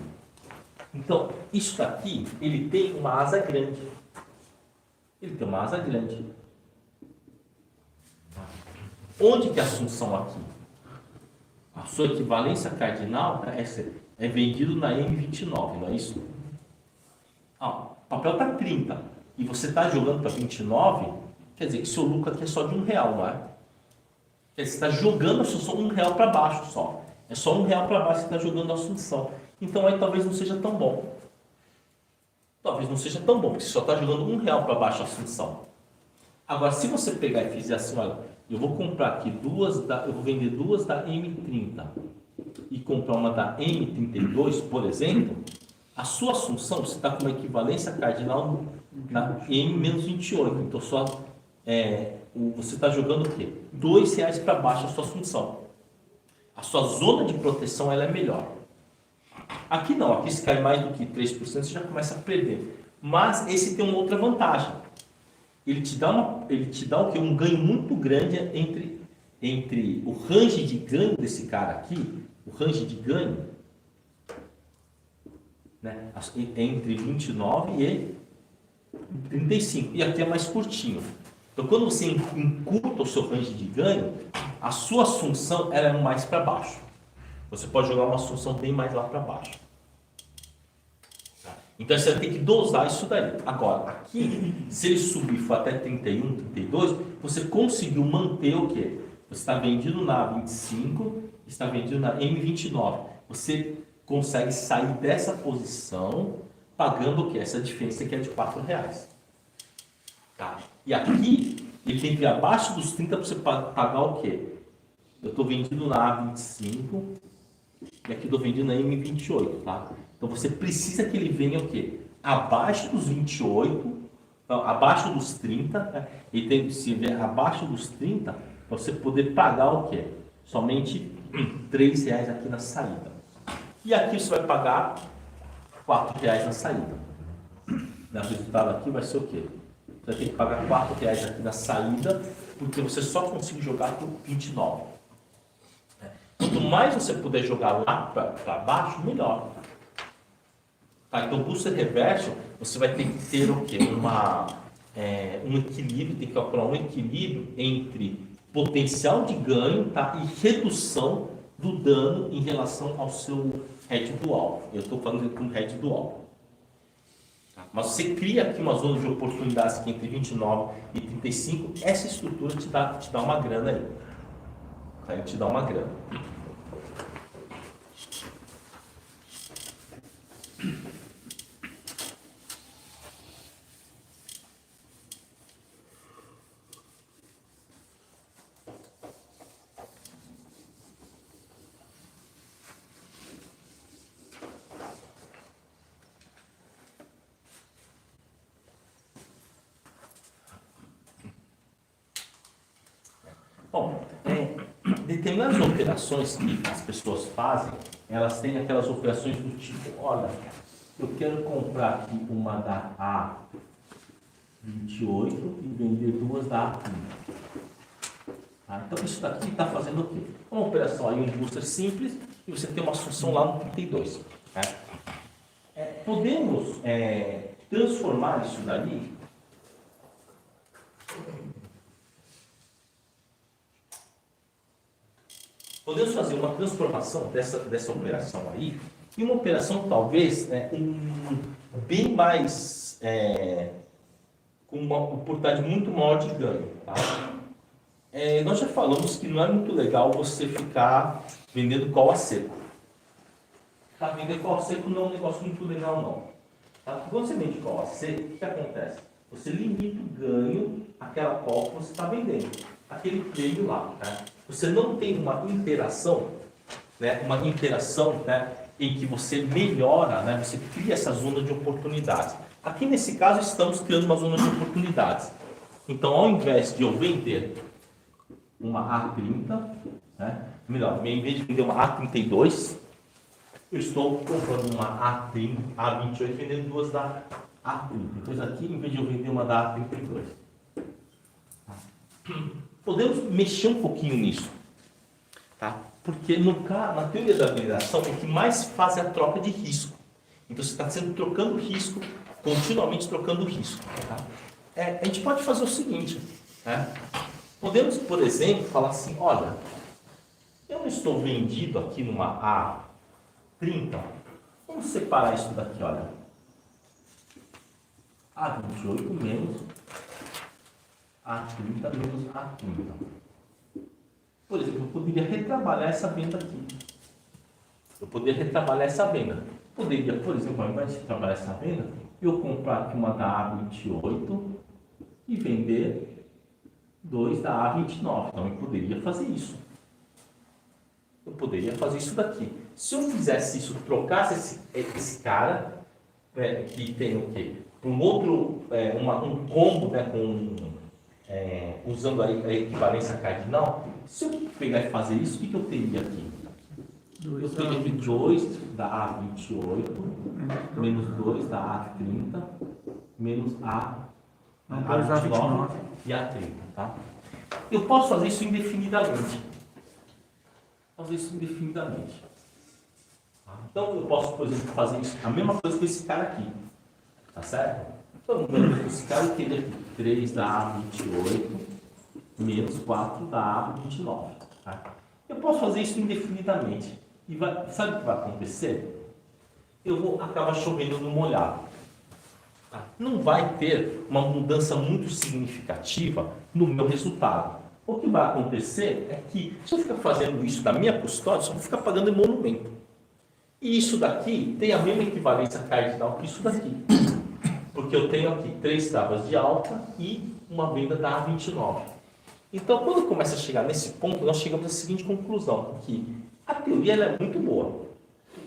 A: Então, isso daqui, ele tem uma asa grande. Onde que é a assunção aqui? A sua equivalência cardinal, né, é vendido na M29, não é isso? O papel está 30 e você está jogando para 29, quer dizer que seu lucro aqui é só de R$1, não é? Quer dizer, você está jogando a assunção R$1 para baixo só. É só R$1 para baixo que você está jogando a assunção. Então aí talvez não seja tão bom. Porque você só está jogando R$1 para baixo a assunção. Agora, se você pegar e fizer assim, olha, eu vou comprar aqui eu vou vender duas da M30 e comprar uma da M32, por exemplo, a sua assunção, você está com uma equivalência cardinal na M-28. Então, você está jogando o quê? R$2 para baixo a sua assunção. A sua zona de proteção ela é melhor. Aqui não, aqui se cai mais do que 3%, você já começa a perder. Mas esse tem uma outra vantagem. Ele te dá o quê? Um ganho muito grande entre o range de ganho desse cara aqui, o range de ganho, né, entre 29 e 35. E aqui é mais curtinho. Então, quando você encurta o seu range de ganho, a sua assunção ela é mais para baixo. Você pode jogar uma assunção bem mais lá para baixo. Então você vai ter que dosar isso daí. Agora, aqui, se ele subir for até 31, 32, você conseguiu manter o quê? Você está vendido na 25, está vendido na M29. Você consegue sair dessa posição pagando o quê? Essa diferença que é de R$4. Tá? E aqui, ele tem que ir abaixo dos 30 para você pagar o quê? Eu estou vendido na A25 e aqui estou vendido na M28, tá? Então você precisa que ele venha o quê? Abaixo dos 28, não, abaixo dos 30, né? E tem que se ver abaixo dos 30 para você poder pagar o quê? Somente R$3 aqui na saída. E aqui você vai pagar R$4 na saída. O resultado aqui vai ser o quê? Você vai ter que pagar R$4 aqui na saída, porque você só consegue jogar por 29. Quanto mais você puder jogar lá para baixo, melhor. Tá? Então, booster reverso, você vai ter que ter o quê? Um equilíbrio, tem que calcular um equilíbrio entre potencial de ganho, tá? E redução do dano em relação ao seu head dual. Eu estou falando com head dual. Mas você cria aqui uma zona de oportunidades que entre 29 e 35, essa estrutura te dá uma grana aí. Tá? Te dá uma grana. Bom, determinadas operações que as pessoas fazem, elas têm aquelas operações do tipo, olha, eu quero comprar aqui uma da A28 e vender duas da A30. Tá? Então isso daqui está fazendo o quê? Uma operação aí, um booster simples, e você tem uma solução lá no 32. Né? Podemos transformar isso daí. Podemos fazer uma transformação dessa operação aí em uma operação talvez bem mais com uma oportunidade muito maior de ganho. Tá? Nós já falamos que não é muito legal você ficar vendendo call a seco. Tá? Vender call a seco não é um negócio muito legal não. Tá? Quando você vende call a seco, o que acontece? Você limita o ganho àquela call que você está vendendo, aquele prêmio lá. Tá? Você não tem uma interação, né, em que você melhora, né, você cria essa zona de oportunidades. Aqui nesse caso estamos criando uma zona de oportunidades. Então, ao invés de eu vender uma A30, né, melhor, em vez de vender uma A32, eu estou comprando uma A30, A28 e vendendo duas da A30. Depois aqui, em vez de eu vender uma da A32. Podemos mexer um pouquinho nisso, tá? Porque na teoria da mineração é que mais faz a troca de risco. Então você está sempre trocando risco, continuamente trocando risco. Tá? A gente pode fazer o seguinte, né? Podemos, por exemplo, falar assim, olha, eu não estou vendido aqui numa A30, vamos separar isso daqui, olha. A28 menos A30 menos A30. Por exemplo, eu poderia retrabalhar essa venda aqui. Poderia, por exemplo, ao invés de retrabalhar essa venda, eu comprar aqui uma da A28 e vender dois da A29. Então, eu poderia fazer isso. Eu poderia fazer isso daqui. Se eu fizesse isso, trocasse esse cara, que tem o quê? Um outro, um combo, né, usando a equivalência cardinal, se eu pegar e fazer isso, o que eu teria aqui? Eu teria aqui 2 da A28, menos 2 da A30, menos A29 e A30. Tá? Eu posso fazer isso indefinidamente. Então, eu posso, por exemplo, fazer isso, a mesma coisa com esse cara aqui. Tá certo? Então, esse cara eu teria aqui 3 da A28 menos 4 da A29. Tá? Eu posso fazer isso indefinidamente. E sabe o que vai acontecer? Eu vou acabar chovendo no molhado. Tá? Não vai ter uma mudança muito significativa no meu resultado. O que vai acontecer é que, se eu ficar fazendo isso da minha custódia, eu só vou ficar pagando emolumento. E isso daqui tem a mesma equivalência cardinal que isso daqui. Porque eu tenho aqui 3 tábuas de alta e uma venda da A29. Então, quando começa a chegar nesse ponto, nós chegamos à seguinte conclusão, que a teoria ela é muito boa.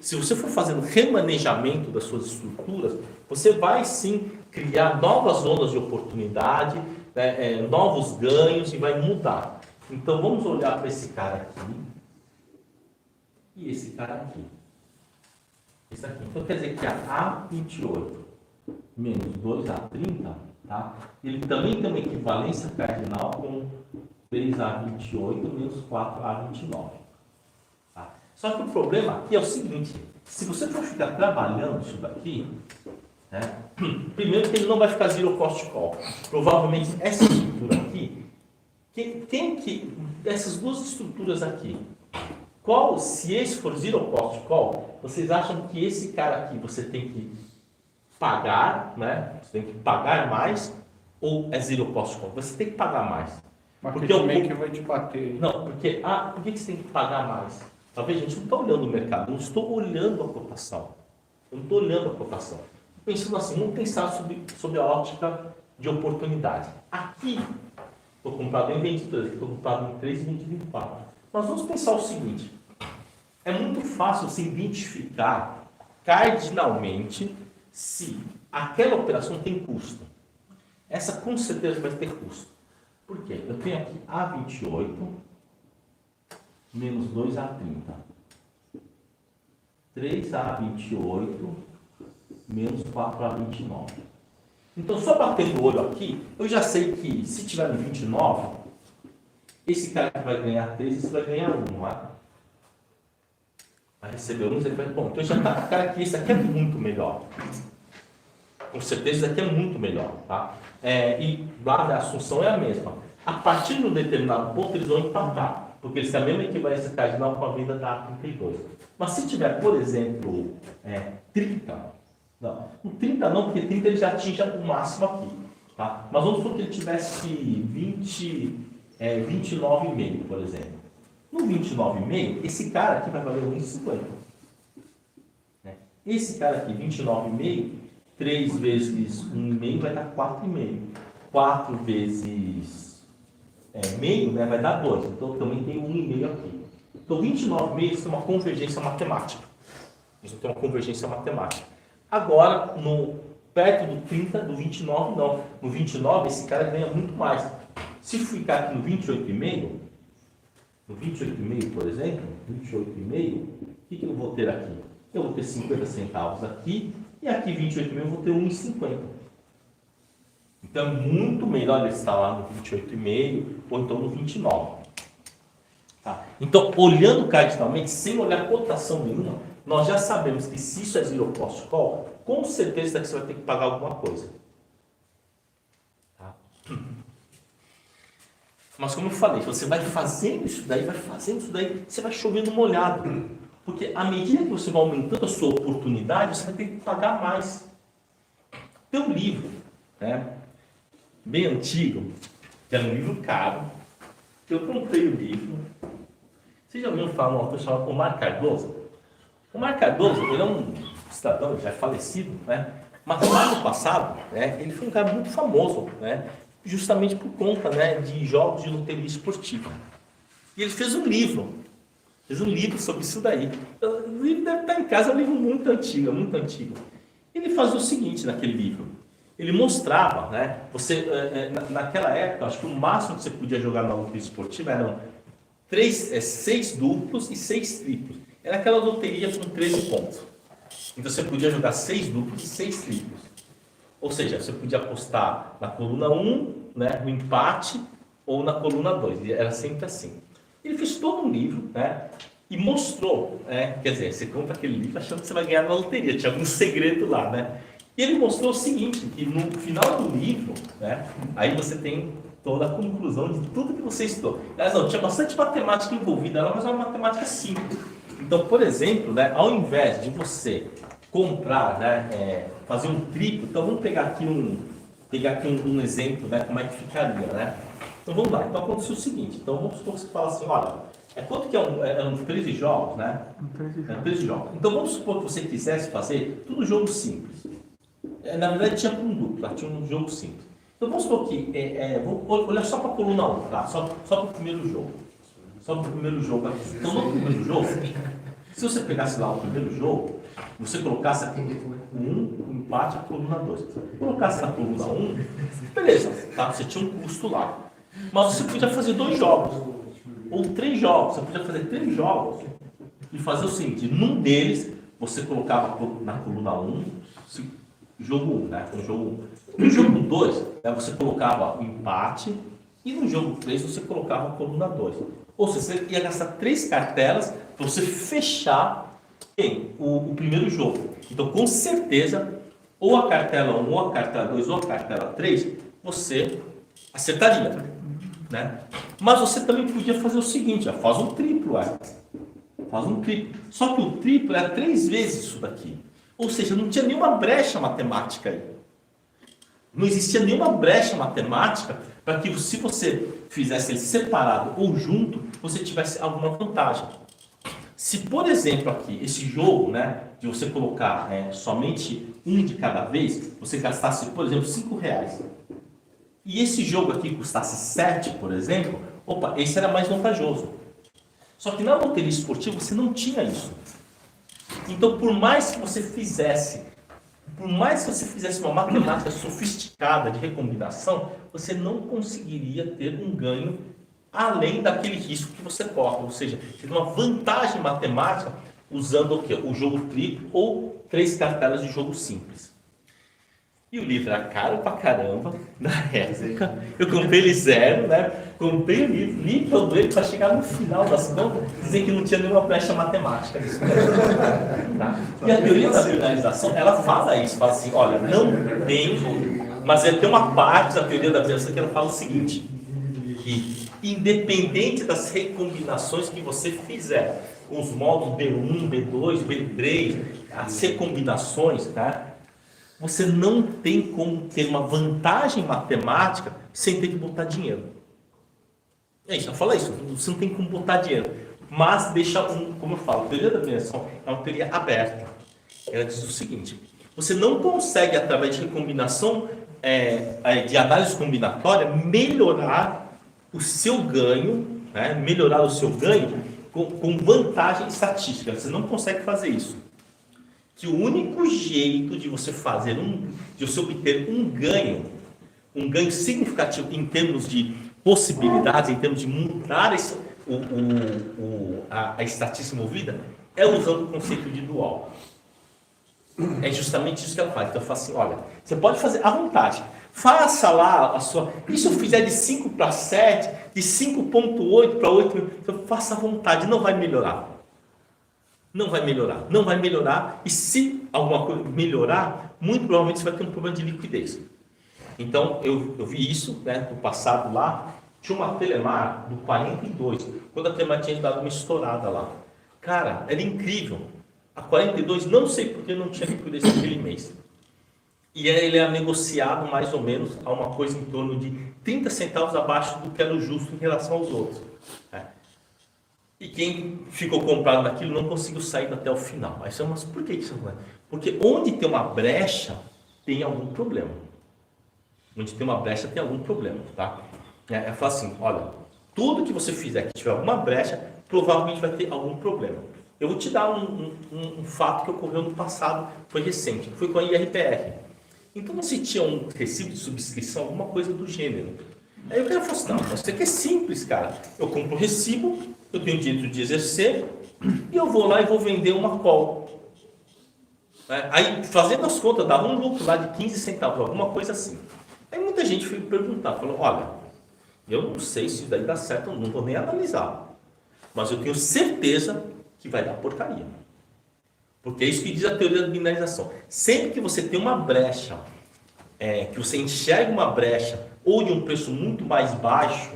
A: Se você for fazendo remanejamento das suas estruturas, você vai sim criar novas zonas de oportunidade, né, novos ganhos e vai mudar. Então, vamos olhar para esse cara aqui e esse cara aqui. Esse aqui. Então, quer dizer que a A28 menos 2A30, tá? Ele também tem uma equivalência cardinal com 3A28 menos 4A29. Só que o problema aqui é o seguinte, se você for ficar trabalhando isso daqui, né, primeiro que ele não vai ficar zero cost call. Provavelmente essa estrutura aqui, essas duas estruturas aqui, se esse for zero cost call, vocês acham que esse cara aqui você tem que pagar, né? Você tem que pagar mais ou é zero cost call? Você tem que pagar mais.
B: Porque o que vai te bater.
A: Não, porque por que você tem que pagar mais? Talvez a gente não está olhando o mercado, não estou olhando a cotação. Eu não estou olhando a cotação. Pensando assim, vamos pensar sobre a ótica de oportunidade. Aqui, estou comprado em 22, estou comprado em 3 e 24. Nós vamos pensar o seguinte, é muito fácil se identificar cardinalmente se aquela operação tem custo. Essa com certeza vai ter custo. Por quê? Eu tenho aqui A28 menos 2A30. 3A28 menos 4A29. Então, só batendo o olho aqui, eu já sei que se tiver no 29, esse cara que vai ganhar 3, esse vai ganhar 1, não é? Vai receber 1, ele vai... Bom, então já está a cara que esse aqui é muito melhor. Com certeza, esse aqui é muito melhor, tá? E lá a assunção é a mesma. A partir de um determinado ponto, eles vão empatar, porque eles têm a mesma equivalência cardinal com a venda da A32. Mas se tiver, por exemplo, 30, não, 30 não, porque 30 ele já atinge o máximo aqui, tá? Mas vamos supor que ele tivesse 29,5, por exemplo. No 29,5, esse cara aqui vai valer 1,50. Né? Esse cara aqui, 29,5, 3 vezes 1,5 vai dar 4,5. 4 vezes meio, né, vai dar 2. Então também tem 1,5 aqui. Então 29,5 isso tem uma convergência matemática. Isso tem uma convergência matemática. Agora, perto do 30, do 29 não. No 29 esse cara ganha muito mais. Se ficar aqui no 28,5, por exemplo, 28,5, o que eu vou ter aqui? Eu vou ter 50 centavos aqui, e aqui 28,5 eu vou ter 1,50. Então é muito melhor ele estar lá no 28,5 ou então no 29. Tá? Então, olhando cardinalmente, sem olhar cotação nenhuma, nós já sabemos que se isso é zero cost call, com certeza você vai ter que pagar alguma coisa. Tá? Mas como eu falei, você vai fazendo isso daí, você vai chovendo molhado. Porque à medida que você vai aumentando a sua oportunidade, você vai ter que pagar mais. Tem um livro, né, bem antigo, que era um livro caro, que eu comprei o livro. Vocês já ouviram falar de um autor chamado Omar Cardoso? Omar Cardoso, ele é um cidadão já falecido, né? Mas lá no passado, né, ele foi um cara muito famoso, né, justamente por conta, né, de jogos de loteria esportiva. E ele fez um livro sobre isso daí. O livro deve estar em casa, é um livro muito antigo, muito antigo. Ele fazia o seguinte naquele livro. Ele mostrava, né, naquela época, acho que o máximo que você podia jogar na loteria esportiva eram 6 duplos e 6 triplos. Era aquela loteria com 13 pontos. Então você podia jogar 6 duplos e 6 triplos. Ou seja, você podia apostar na coluna 1, né, no empate, ou na coluna 2. E era sempre assim. Ele fez todo um livro, né, e mostrou, né, quer dizer, você compra aquele livro achando que você vai ganhar na loteria, tinha algum segredo lá, né? E ele mostrou o seguinte, que no final do livro, né, aí você tem toda a conclusão de tudo que você estudou. Mas não, tinha bastante matemática envolvida, mas era uma matemática simples. Então, por exemplo, né, ao invés de você comprar, né, fazer um triplo, então vamos pegar aqui um exemplo, né, como é que ficaria, né? Então vamos lá, então aconteceu o seguinte, então vamos supor que você fala assim, olha, quanto que eram 13 jogos, né? 13 jogos. Então vamos supor que você quisesse fazer tudo jogo simples. Na verdade tinha um duplo, tinha um jogo simples. Então vamos supor que, vamos olhar só para a coluna 1, tá? Só para o primeiro jogo. Só para o primeiro jogo aqui. Então no primeiro jogo, se você pegasse lá o primeiro jogo, você colocasse aqui um empate a coluna 2. Colocasse na coluna 1, beleza, tá? Você tinha um custo lá. Mas você podia fazer 2 jogos, ou 3 jogos. Você podia fazer 3 jogos e fazer o seguinte, num deles você colocava na coluna 1, jogo 1, né? No jogo 1. No jogo 2, né, você colocava o empate e no jogo 3 você colocava a coluna 2. Ou seja, você ia gastar 3 cartelas para você fechar o primeiro jogo. Então, com certeza, ou a cartela 1, ou a cartela 2, ou a cartela 3, você acertaria, né? Mas você também podia fazer o seguinte, faz um triplo, faz um triplo. Só que o triplo é 3 vezes isso daqui. Ou seja, não tinha nenhuma brecha matemática aí. Não existia nenhuma brecha matemática para que, se você fizesse ele separado ou junto, você tivesse alguma vantagem. Se, por exemplo, aqui, esse jogo, né, de você colocar somente um de cada vez, você gastasse, por exemplo, R$5, e esse jogo aqui custasse 7, por exemplo, esse era mais vantajoso. Só que na loteria esportiva você não tinha isso. Então, por mais que você fizesse uma matemática sofisticada de recombinação, você não conseguiria ter um ganho além daquele risco que você corre. Ou seja, ter uma vantagem matemática usando o quê? O jogo triplo ou 3 cartelas de jogo simples. E o livro era caro pra caramba, na época. Eu comprei ele 0, né? Comprei o livro, li todo ele para chegar no final das contas, dizer que não tinha nenhuma brecha matemática nisso. Tá? E a teoria da binarização, ela fala isso, fala assim, olha, não tem, mas tem uma parte da teoria da binarização que ela fala o seguinte, que independente das recombinações que você fizer, com os modos B1, B2, B3, as recombinações, tá? Você não tem como ter uma vantagem matemática sem ter que botar dinheiro. Já fala isso, você não tem como botar dinheiro. Mas deixa como eu falo, a teoria da binarização é uma teoria aberta. Ela diz o seguinte, você não consegue, através de recombinação, de análise combinatória, melhorar o seu ganho, né? Melhorar o seu ganho com vantagem estatística. Você não consegue fazer isso. Que o único jeito de você fazer de você obter um ganho significativo em termos de possibilidades, em termos de mudar a estatística movida, é usando o conceito de dual. É justamente isso que ela faz. Então eu falo assim, olha, você pode fazer à vontade. Faça lá a sua... E se eu fizer de 5 para 7, de 5.8 para 8, então faça à vontade, não vai melhorar. Não vai melhorar, não vai melhorar, e se alguma coisa melhorar, muito provavelmente você vai ter um problema de liquidez. Então, eu vi isso, né, no passado lá, tinha uma Telemar do 42, quando a Telemar tinha dado uma estourada lá. Cara, era incrível. A 42, não sei porque não tinha liquidez naquele mês. E ele era negociado mais ou menos a uma coisa em torno de 30 centavos abaixo do que era o justo em relação aos outros. E quem ficou comprado naquilo não conseguiu sair até o final. Aí você fala, mas por que isso não é? Porque onde tem uma brecha, tem algum problema. Onde tem uma brecha, tem algum problema, tá? É falar assim, olha, tudo que você fizer que tiver alguma brecha, provavelmente vai ter algum problema. Eu vou te dar um fato que ocorreu no passado, foi recente, foi com a IRPR. Então você tinha um recibo de subscrição, alguma coisa do gênero. Aí o cara falou assim, não, mas isso aqui é simples, cara. Eu compro o recibo, eu tenho direito de exercer, e eu vou lá e vou vender uma call. Aí, fazendo as contas, dava um lucro lá de 15 centavos, alguma coisa assim. Aí muita gente foi perguntar, falou, olha, eu não sei se isso daí dá certo, eu não vou nem analisar. Mas eu tenho certeza que vai dar porcaria. Porque é isso que diz a teoria da binarização. Sempre que você tem uma brecha, que você enxerga uma brecha, ou de um preço muito mais baixo,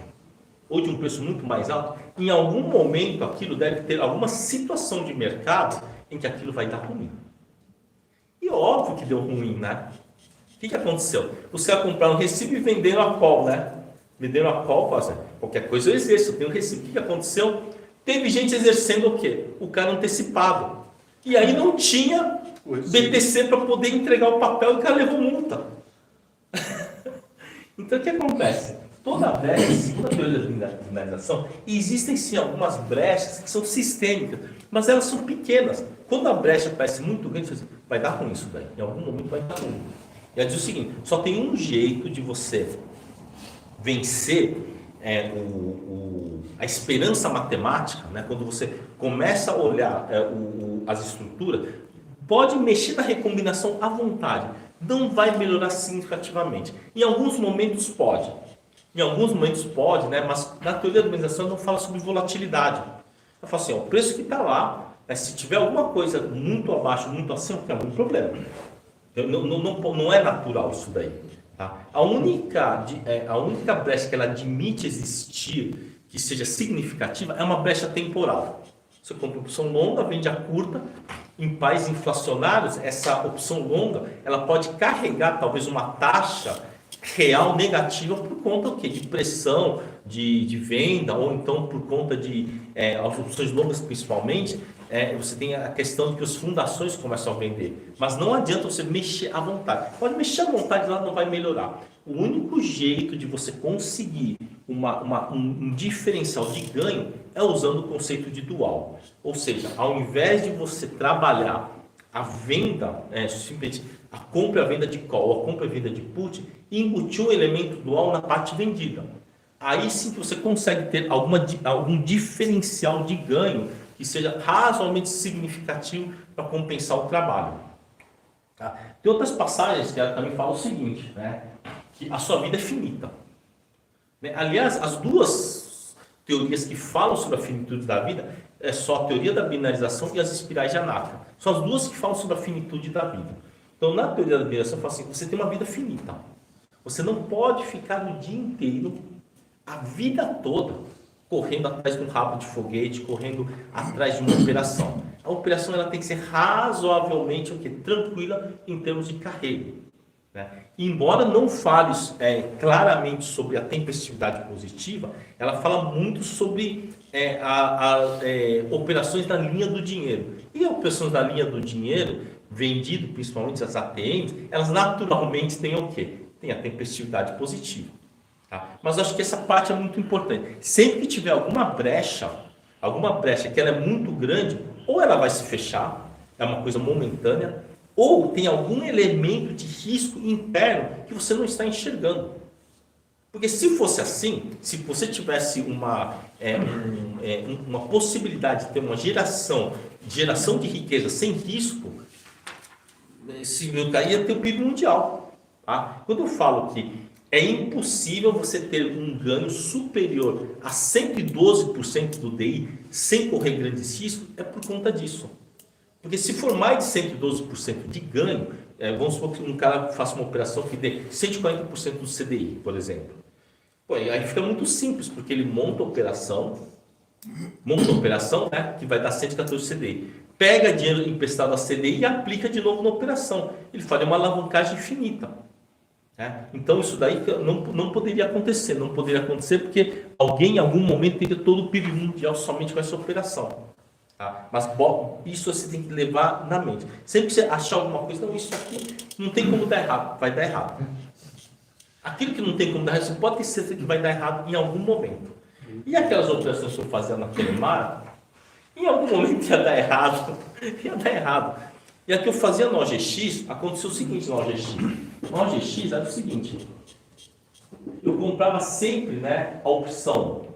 A: ou de um preço muito mais alto, em algum momento aquilo deve ter alguma situação de mercado em que aquilo vai dar ruim. E óbvio que deu ruim, né? O que aconteceu? Os caras compraram um recibo e venderam a call, né? Venderam a call, qualquer coisa eu exerço, eu tenho um recibo. O que aconteceu? Teve gente exercendo o quê? O cara antecipado. E aí não tinha BTC para poder entregar o papel e o cara levou multa. Então o que acontece? Toda brecha, segundo a teoria da binarização, existem sim algumas brechas que são sistêmicas, mas elas são pequenas. Quando a brecha parece muito grande, você diz, vai dar ruim isso daí, em algum momento vai dar ruim. E ela diz o seguinte, só tem um jeito de você vencer a esperança matemática, né? Quando você começa a olhar as estruturas, pode mexer na recombinação à vontade, não vai melhorar significativamente. Em alguns momentos pode, né? Mas na teoria da binarização não fala sobre volatilidade. Eu falo assim, ó, o preço que está lá, né, se tiver alguma coisa muito abaixo, muito acima, tem algum problema. Não é natural isso daí. Tá? A única brecha que ela admite existir, que seja significativa, é uma brecha temporal. Você compra uma opção longa, vende a curta. Em países inflacionários, essa opção longa, ela pode carregar talvez uma taxa real negativa por conta do quê? De pressão de venda, ou então por conta de as opções longas principalmente, você tem a questão de que as fundações começam a vender. Mas não adianta você mexer à vontade. Pode mexer à vontade, lá não vai melhorar. O único jeito de você conseguir um diferencial de ganho é usando o conceito de dual. Ou seja, ao invés de você trabalhar a venda, simplesmente a compra e a venda de call, a compra e a venda de put, embutir um elemento dual na parte vendida. Aí sim que você consegue ter algum diferencial de ganho que seja razoavelmente significativo para compensar o trabalho. Tá? Tem outras passagens que ela também fala o seguinte, né? Que a sua vida é finita. Né? Aliás, as duas teorias que falam sobre a finitude da vida é só a teoria da binarização e as espirais de Anaka. São as duas que falam sobre a finitude da vida. Então, na teoria da binarização, fala assim, você tem uma vida finita. Você não pode ficar o dia inteiro, a vida toda, correndo atrás de um rabo de foguete, correndo atrás de uma operação. A operação ela tem que ser razoavelmente tranquila em termos de carreira. Né? Embora não fale claramente sobre a tempestividade positiva, ela fala muito sobre operações na linha do dinheiro. E operações na linha do dinheiro, vendido principalmente as ATMs, elas naturalmente têm o quê? Tem a tempestividade positiva. Tá? Mas acho que essa parte é muito importante. Sempre que tiver alguma brecha que ela é muito grande, ou ela vai se fechar, é uma coisa momentânea, ou tem algum elemento de risco interno que você não está enxergando. Porque se fosse assim, se você tivesse uma possibilidade de ter uma geração de riqueza sem risco, se eu cair, ia ter o PIB mundial. Tá? Quando eu falo que é impossível você ter um ganho superior a 112% do DI sem correr grandes riscos, é por conta disso. Porque se for mais de 112% de ganho, vamos supor que um cara faça uma operação que dê 140% do CDI, por exemplo. Pô, aí fica muito simples, porque ele monta a operação, né, que vai dar 114 CDI. Pega dinheiro emprestado a CDI e aplica de novo na operação. Ele faz uma alavancagem infinita. Então isso daí não poderia acontecer, porque alguém em algum momento teria todo o PIB mundial somente com essa operação. Tá? Mas isso você tem que levar na mente. Sempre que você achar alguma coisa, não, isso aqui não tem como dar errado, vai dar errado. Aquilo que não tem como dar errado, você pode ter certeza que vai dar errado em algum momento. E aquelas operações que eu fazia naquele mar, em algum momento ia dar errado. E a que eu fazia no OGX, aconteceu o seguinte no OGX. No OGX era o seguinte, eu comprava sempre, né, a opção,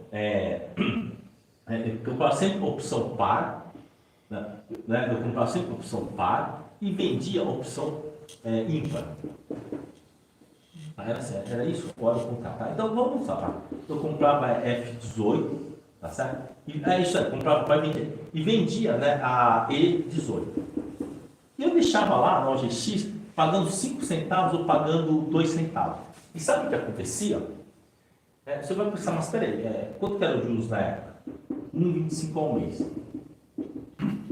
A: eu comprava sempre a opção par, e vendia a opção ímpar. Era isso? Agora eu comprava. Então vamos lá. Tá? Eu comprava F18, tá certo? Isso aí, comprava para vender. E vendia, né, a E18. E eu deixava lá na OGX pagando 5 centavos ou pagando 2 centavos. E sabe o que acontecia? Você vai pensar, mas peraí, quanto que era os juros na época? 1,25 ao mês.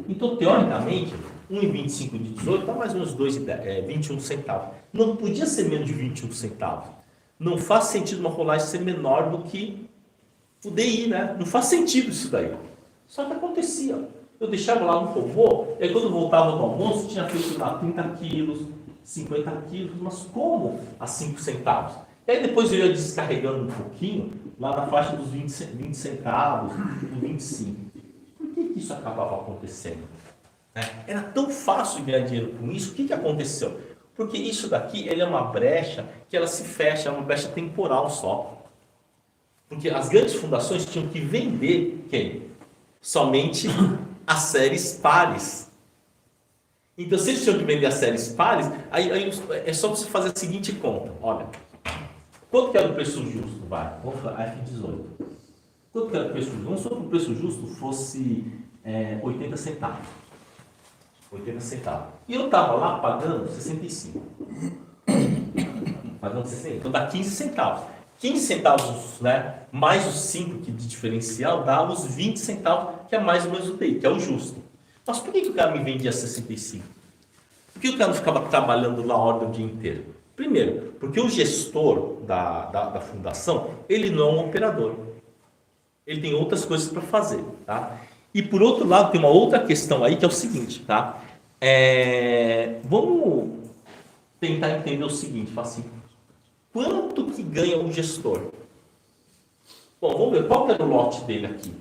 A: Então, teoricamente, 1,25 de 18 dá mais ou menos 21 centavos. Não podia ser menos de 21 centavos. Não faz sentido uma rolagem ser menor do que o DI, né? Não faz sentido isso daí. Só que acontecia. Eu deixava lá no covô, e aí quando eu voltava do almoço, tinha feito lá 30 quilos, 50 quilos, mas como a 5 centavos? E aí depois eu ia descarregando um pouquinho, lá na faixa dos 20 centavos, dos 25. Por que isso acabava acontecendo? Era tão fácil ganhar dinheiro com isso, o que aconteceu? Porque isso daqui é uma brecha que ela se fecha, é uma brecha temporal só. Porque as grandes fundações tinham que vender quem? Somente as séries pares. Então, se eles tinham que vender as séries pares, aí é só você fazer a seguinte conta. Olha, quanto que era o preço justo? Vamos falar F18. Quanto que era o preço justo? Vamos supor que o preço justo fosse 80 centavos. 80 centavos. E eu estava lá pagando 65. Pagando 60. Então dá 15 centavos. 15 centavos, né, mais os 5 de diferencial, dá os 20 centavos, que é mais ou menos o TI, que é o justo. Mas por que o cara me vendia 65? Por que o cara não ficava trabalhando na ordem o dia inteiro? Primeiro, porque o gestor da fundação, ele não é um operador. Ele tem outras coisas para fazer, tá? E por outro lado, tem uma outra questão aí que é o seguinte, tá? Vamos tentar entender o seguinte, fala assim, quanto que ganha um gestor? Bom, vamos ver, qual que era o lote dele aqui?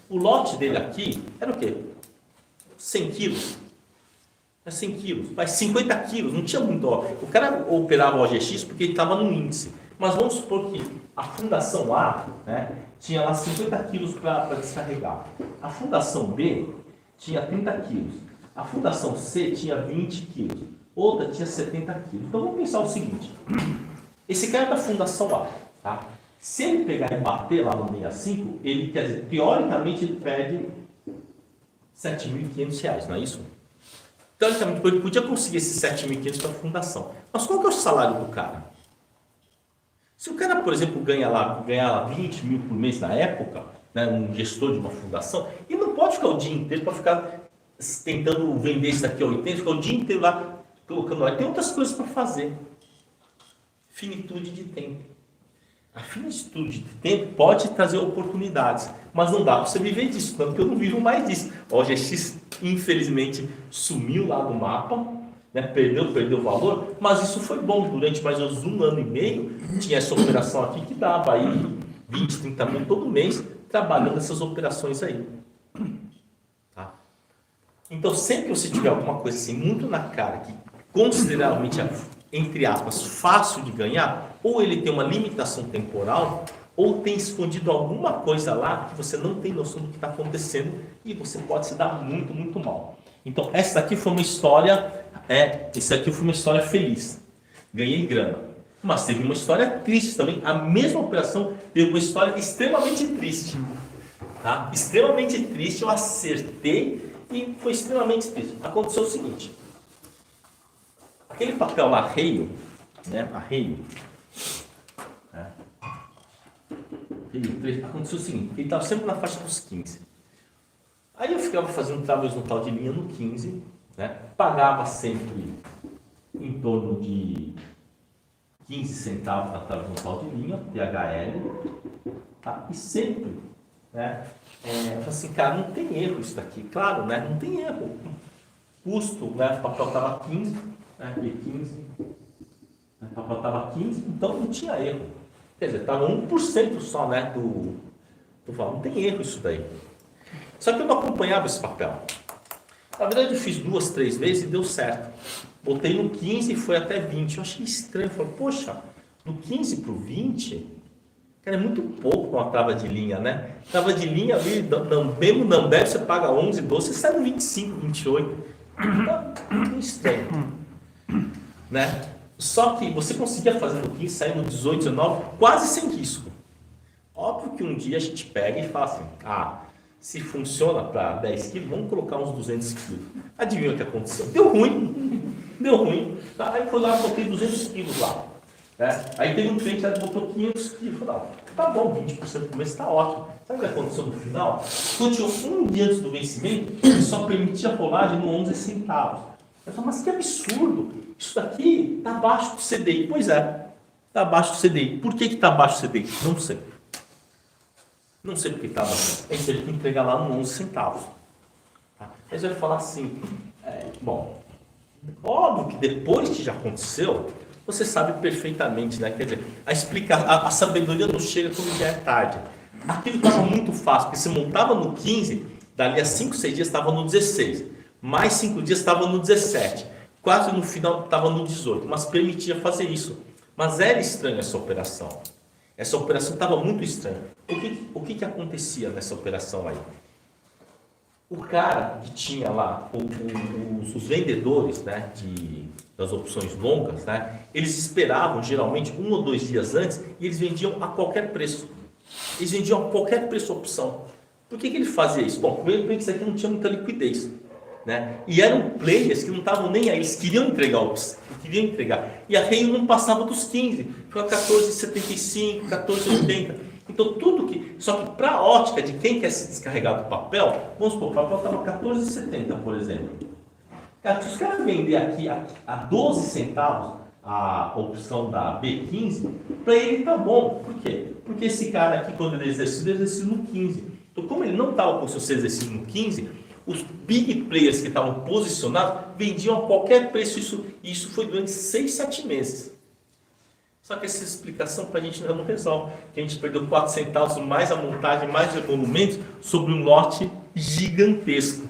A: O lote dele aqui era o quê? 100 quilos. É 100 quilos, mas 50 quilos, não tinha muito. Ó. O cara operava o OGX porque ele estava no índice. Mas vamos supor que a Fundação A, né, tinha lá 50 quilos para descarregar. A Fundação B tinha 30 quilos. A Fundação C tinha 20 quilos. Outra tinha 70 quilos. Então vamos pensar o seguinte. Esse cara é da Fundação A, tá? Se ele pegar e bater lá no 65, ele, quer dizer, teoricamente ele perde R$ 7.500, não é isso? Teoricamente, ele podia conseguir esses 7.500 para a fundação. Mas qual que é o salário do cara? Se o cara, por exemplo, ganha lá 20 mil por mês na época, né, um gestor de uma fundação, ele não pode ficar o dia inteiro para ficar tentando vender isso daqui a 80, ficar o dia inteiro lá colocando lá. Tem outras coisas para fazer. Finitude de tempo. A finitude de tempo pode trazer oportunidades, mas não dá para você viver disso, não, porque eu não vivo mais disso. O OGX, infelizmente, sumiu lá do mapa, né, perdeu valor, mas isso foi bom. Durante mais ou menos 1 ano e meio, tinha essa operação aqui que dava aí 20, 30 mil todo mês, trabalhando essas operações aí. Tá? Então, sempre que você tiver alguma coisa assim, muito na cara, que consideravelmente entre aspas, fácil de ganhar, ou ele tem uma limitação temporal, ou tem escondido alguma coisa lá que você não tem noção do que está acontecendo e você pode se dar muito, muito mal. Então, essa aqui foi uma história, essa aqui foi uma história feliz. Ganhei grana. Mas teve uma história triste também. A mesma operação teve uma história extremamente triste. Tá? Extremamente triste, eu acertei e foi extremamente triste. Aconteceu o seguinte. Aquele papel lá, arreio, né? Arreio. Aconteceu o seguinte, ele estava sempre na faixa dos 15. Aí eu ficava fazendo trabalhos no tal de linha no 15, né? Pagava sempre em torno de 15 centavos na trave no tal de linha, THL, tá? E sempre, né? Eu falei assim, cara, não tem erro isso daqui, claro, né? Não tem erro. Custo, né? O papel estava 15, né? E 15, o papel estava 15, então não tinha erro. Quer dizer, estava 1% só, né? Do valor. Não tem erro isso daí. Só que eu não acompanhava esse papel. Na verdade, eu fiz 2, 3 vezes e deu certo. Botei no 15 e foi até 20. Eu achei estranho. Eu falei, poxa, do 15 para o 20, cara, é muito pouco com uma trava de linha, né? Trava de linha ali, mesmo não deve, você paga 11, 12, você sai no 25, 28. Tá estranho. Né? Só que você conseguia fazer no 15, sair no 18, 19, quase sem risco. Óbvio que um dia a gente pega e fala assim, se funciona para 10 quilos, vamos colocar uns 200 quilos. Adivinha o que aconteceu? Deu ruim. Deu ruim. Tá? Aí foi lá, botei 200 quilos lá. Né? Aí teve um cliente que botou 500 quilos. Falei, tá bom, 20% por mês está ótimo. Sabe o que aconteceu no final? Quando tinha um dia antes do vencimento, ele só permitia a rolagem no 11 centavos. Eu falei, mas que absurdo. Isso daqui está abaixo do CDI. Pois é, está abaixo do CDI. Por que está abaixo do CDI? Não sei. Não sei porque está abaixo. Aí teve que entregar lá no 11 centavos. Tá? Aí você vai falar assim, bom, óbvio que depois que já aconteceu, você sabe perfeitamente, né? Quer dizer, a sabedoria não chega quando já é tarde. Aquilo estava muito fácil, porque você montava no 15, dali a 5, 6 dias estava no 16. Mais 5 dias estava no 17. Quase no final estava no 18, mas permitia fazer isso. Mas era estranha essa operação. Essa operação estava muito estranha. O que acontecia nessa operação aí? O cara que tinha lá, os vendedores, né, das opções longas, né, eles esperavam geralmente 1 ou 2 dias antes e eles vendiam a qualquer preço. Eles vendiam a qualquer preço opção. Por que ele fazia isso? Bom, primeiro porque isso aqui não tinha muita liquidez, né? E eram players que não estavam nem aí, eles queriam entregar opção, queriam entregar. E a Reio não passava dos 15, foi a 14,75, 14,80. Então tudo que... Só que para a ótica de quem quer se descarregar do papel, vamos supor, o papel estava 14,70, por exemplo. Cara, se os caras vender aqui a 12 centavos, a opção da B15, para ele tá bom. Por quê? Porque esse cara aqui, quando ele exerceu no 15. Então, como ele não estava com o seu exercício no 15, os big players que estavam posicionados vendiam a qualquer preço. Isso foi durante 6, 7 meses. Só que essa explicação para a gente não resolve. Que a gente perdeu 4 centavos, mais a montagem, mais emolumentos, sobre um lote gigantesco.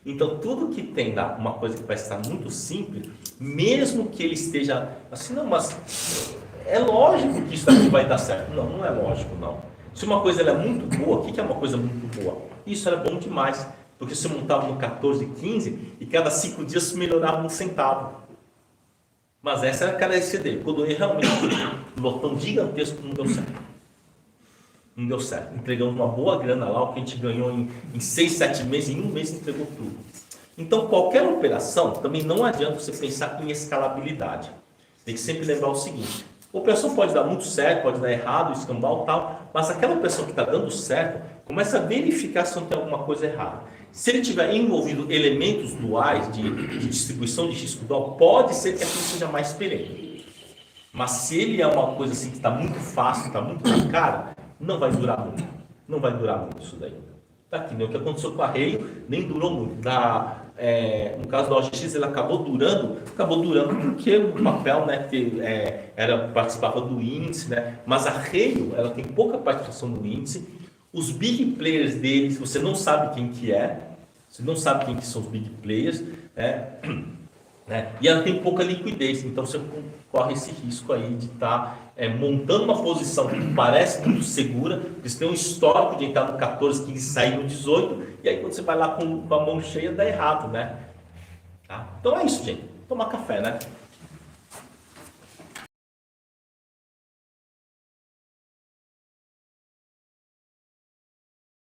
A: Então, tudo que tem uma coisa que vai estar muito simples, mesmo que ele esteja assim, não, mas é lógico que isso aqui vai dar certo. Não, não é lógico, não. Se uma coisa ela é muito boa, o que é uma coisa muito boa? Isso era bom demais, porque você montava no 14, 15 e cada 5 dias melhorava 1 centavo. Mas essa era a carência dele. Quando ele realmente um lotão gigantesco, não deu certo. Não deu certo. Entregamos uma boa grana lá, o que a gente ganhou em 6, 7 meses, em 1 mês entregou tudo. Então, qualquer operação, também não adianta você pensar em escalabilidade. Tem que sempre lembrar o seguinte: a operação pode dar muito certo, pode dar errado, escambau e tal, mas aquela operação que está dando certo, começa a verificar se não tem alguma coisa errada. Se ele tiver envolvido elementos duais de distribuição de risco dual, pode ser que aquilo seja mais perene. Mas se ele é uma coisa assim que está muito fácil, está muito na cara, não vai durar muito. Não vai durar muito isso daí. Tá aqui, né? O que aconteceu com a Reio nem durou muito. No caso da OGX, ele acabou durando porque o papel, né, participava do índice, né? Mas a Reio, ela tem pouca participação no índice. Os big players deles, você não sabe quem que é, você não sabe quem que são os big players, né? E ela tem pouca liquidez, então você corre esse risco aí de estar montando uma posição que parece muito segura, porque você tem um histórico de entrar no 14, 15 e sair no 18, e aí quando você vai lá com a mão cheia dá errado, né? Tá? Então é isso, gente. Tomar café, né?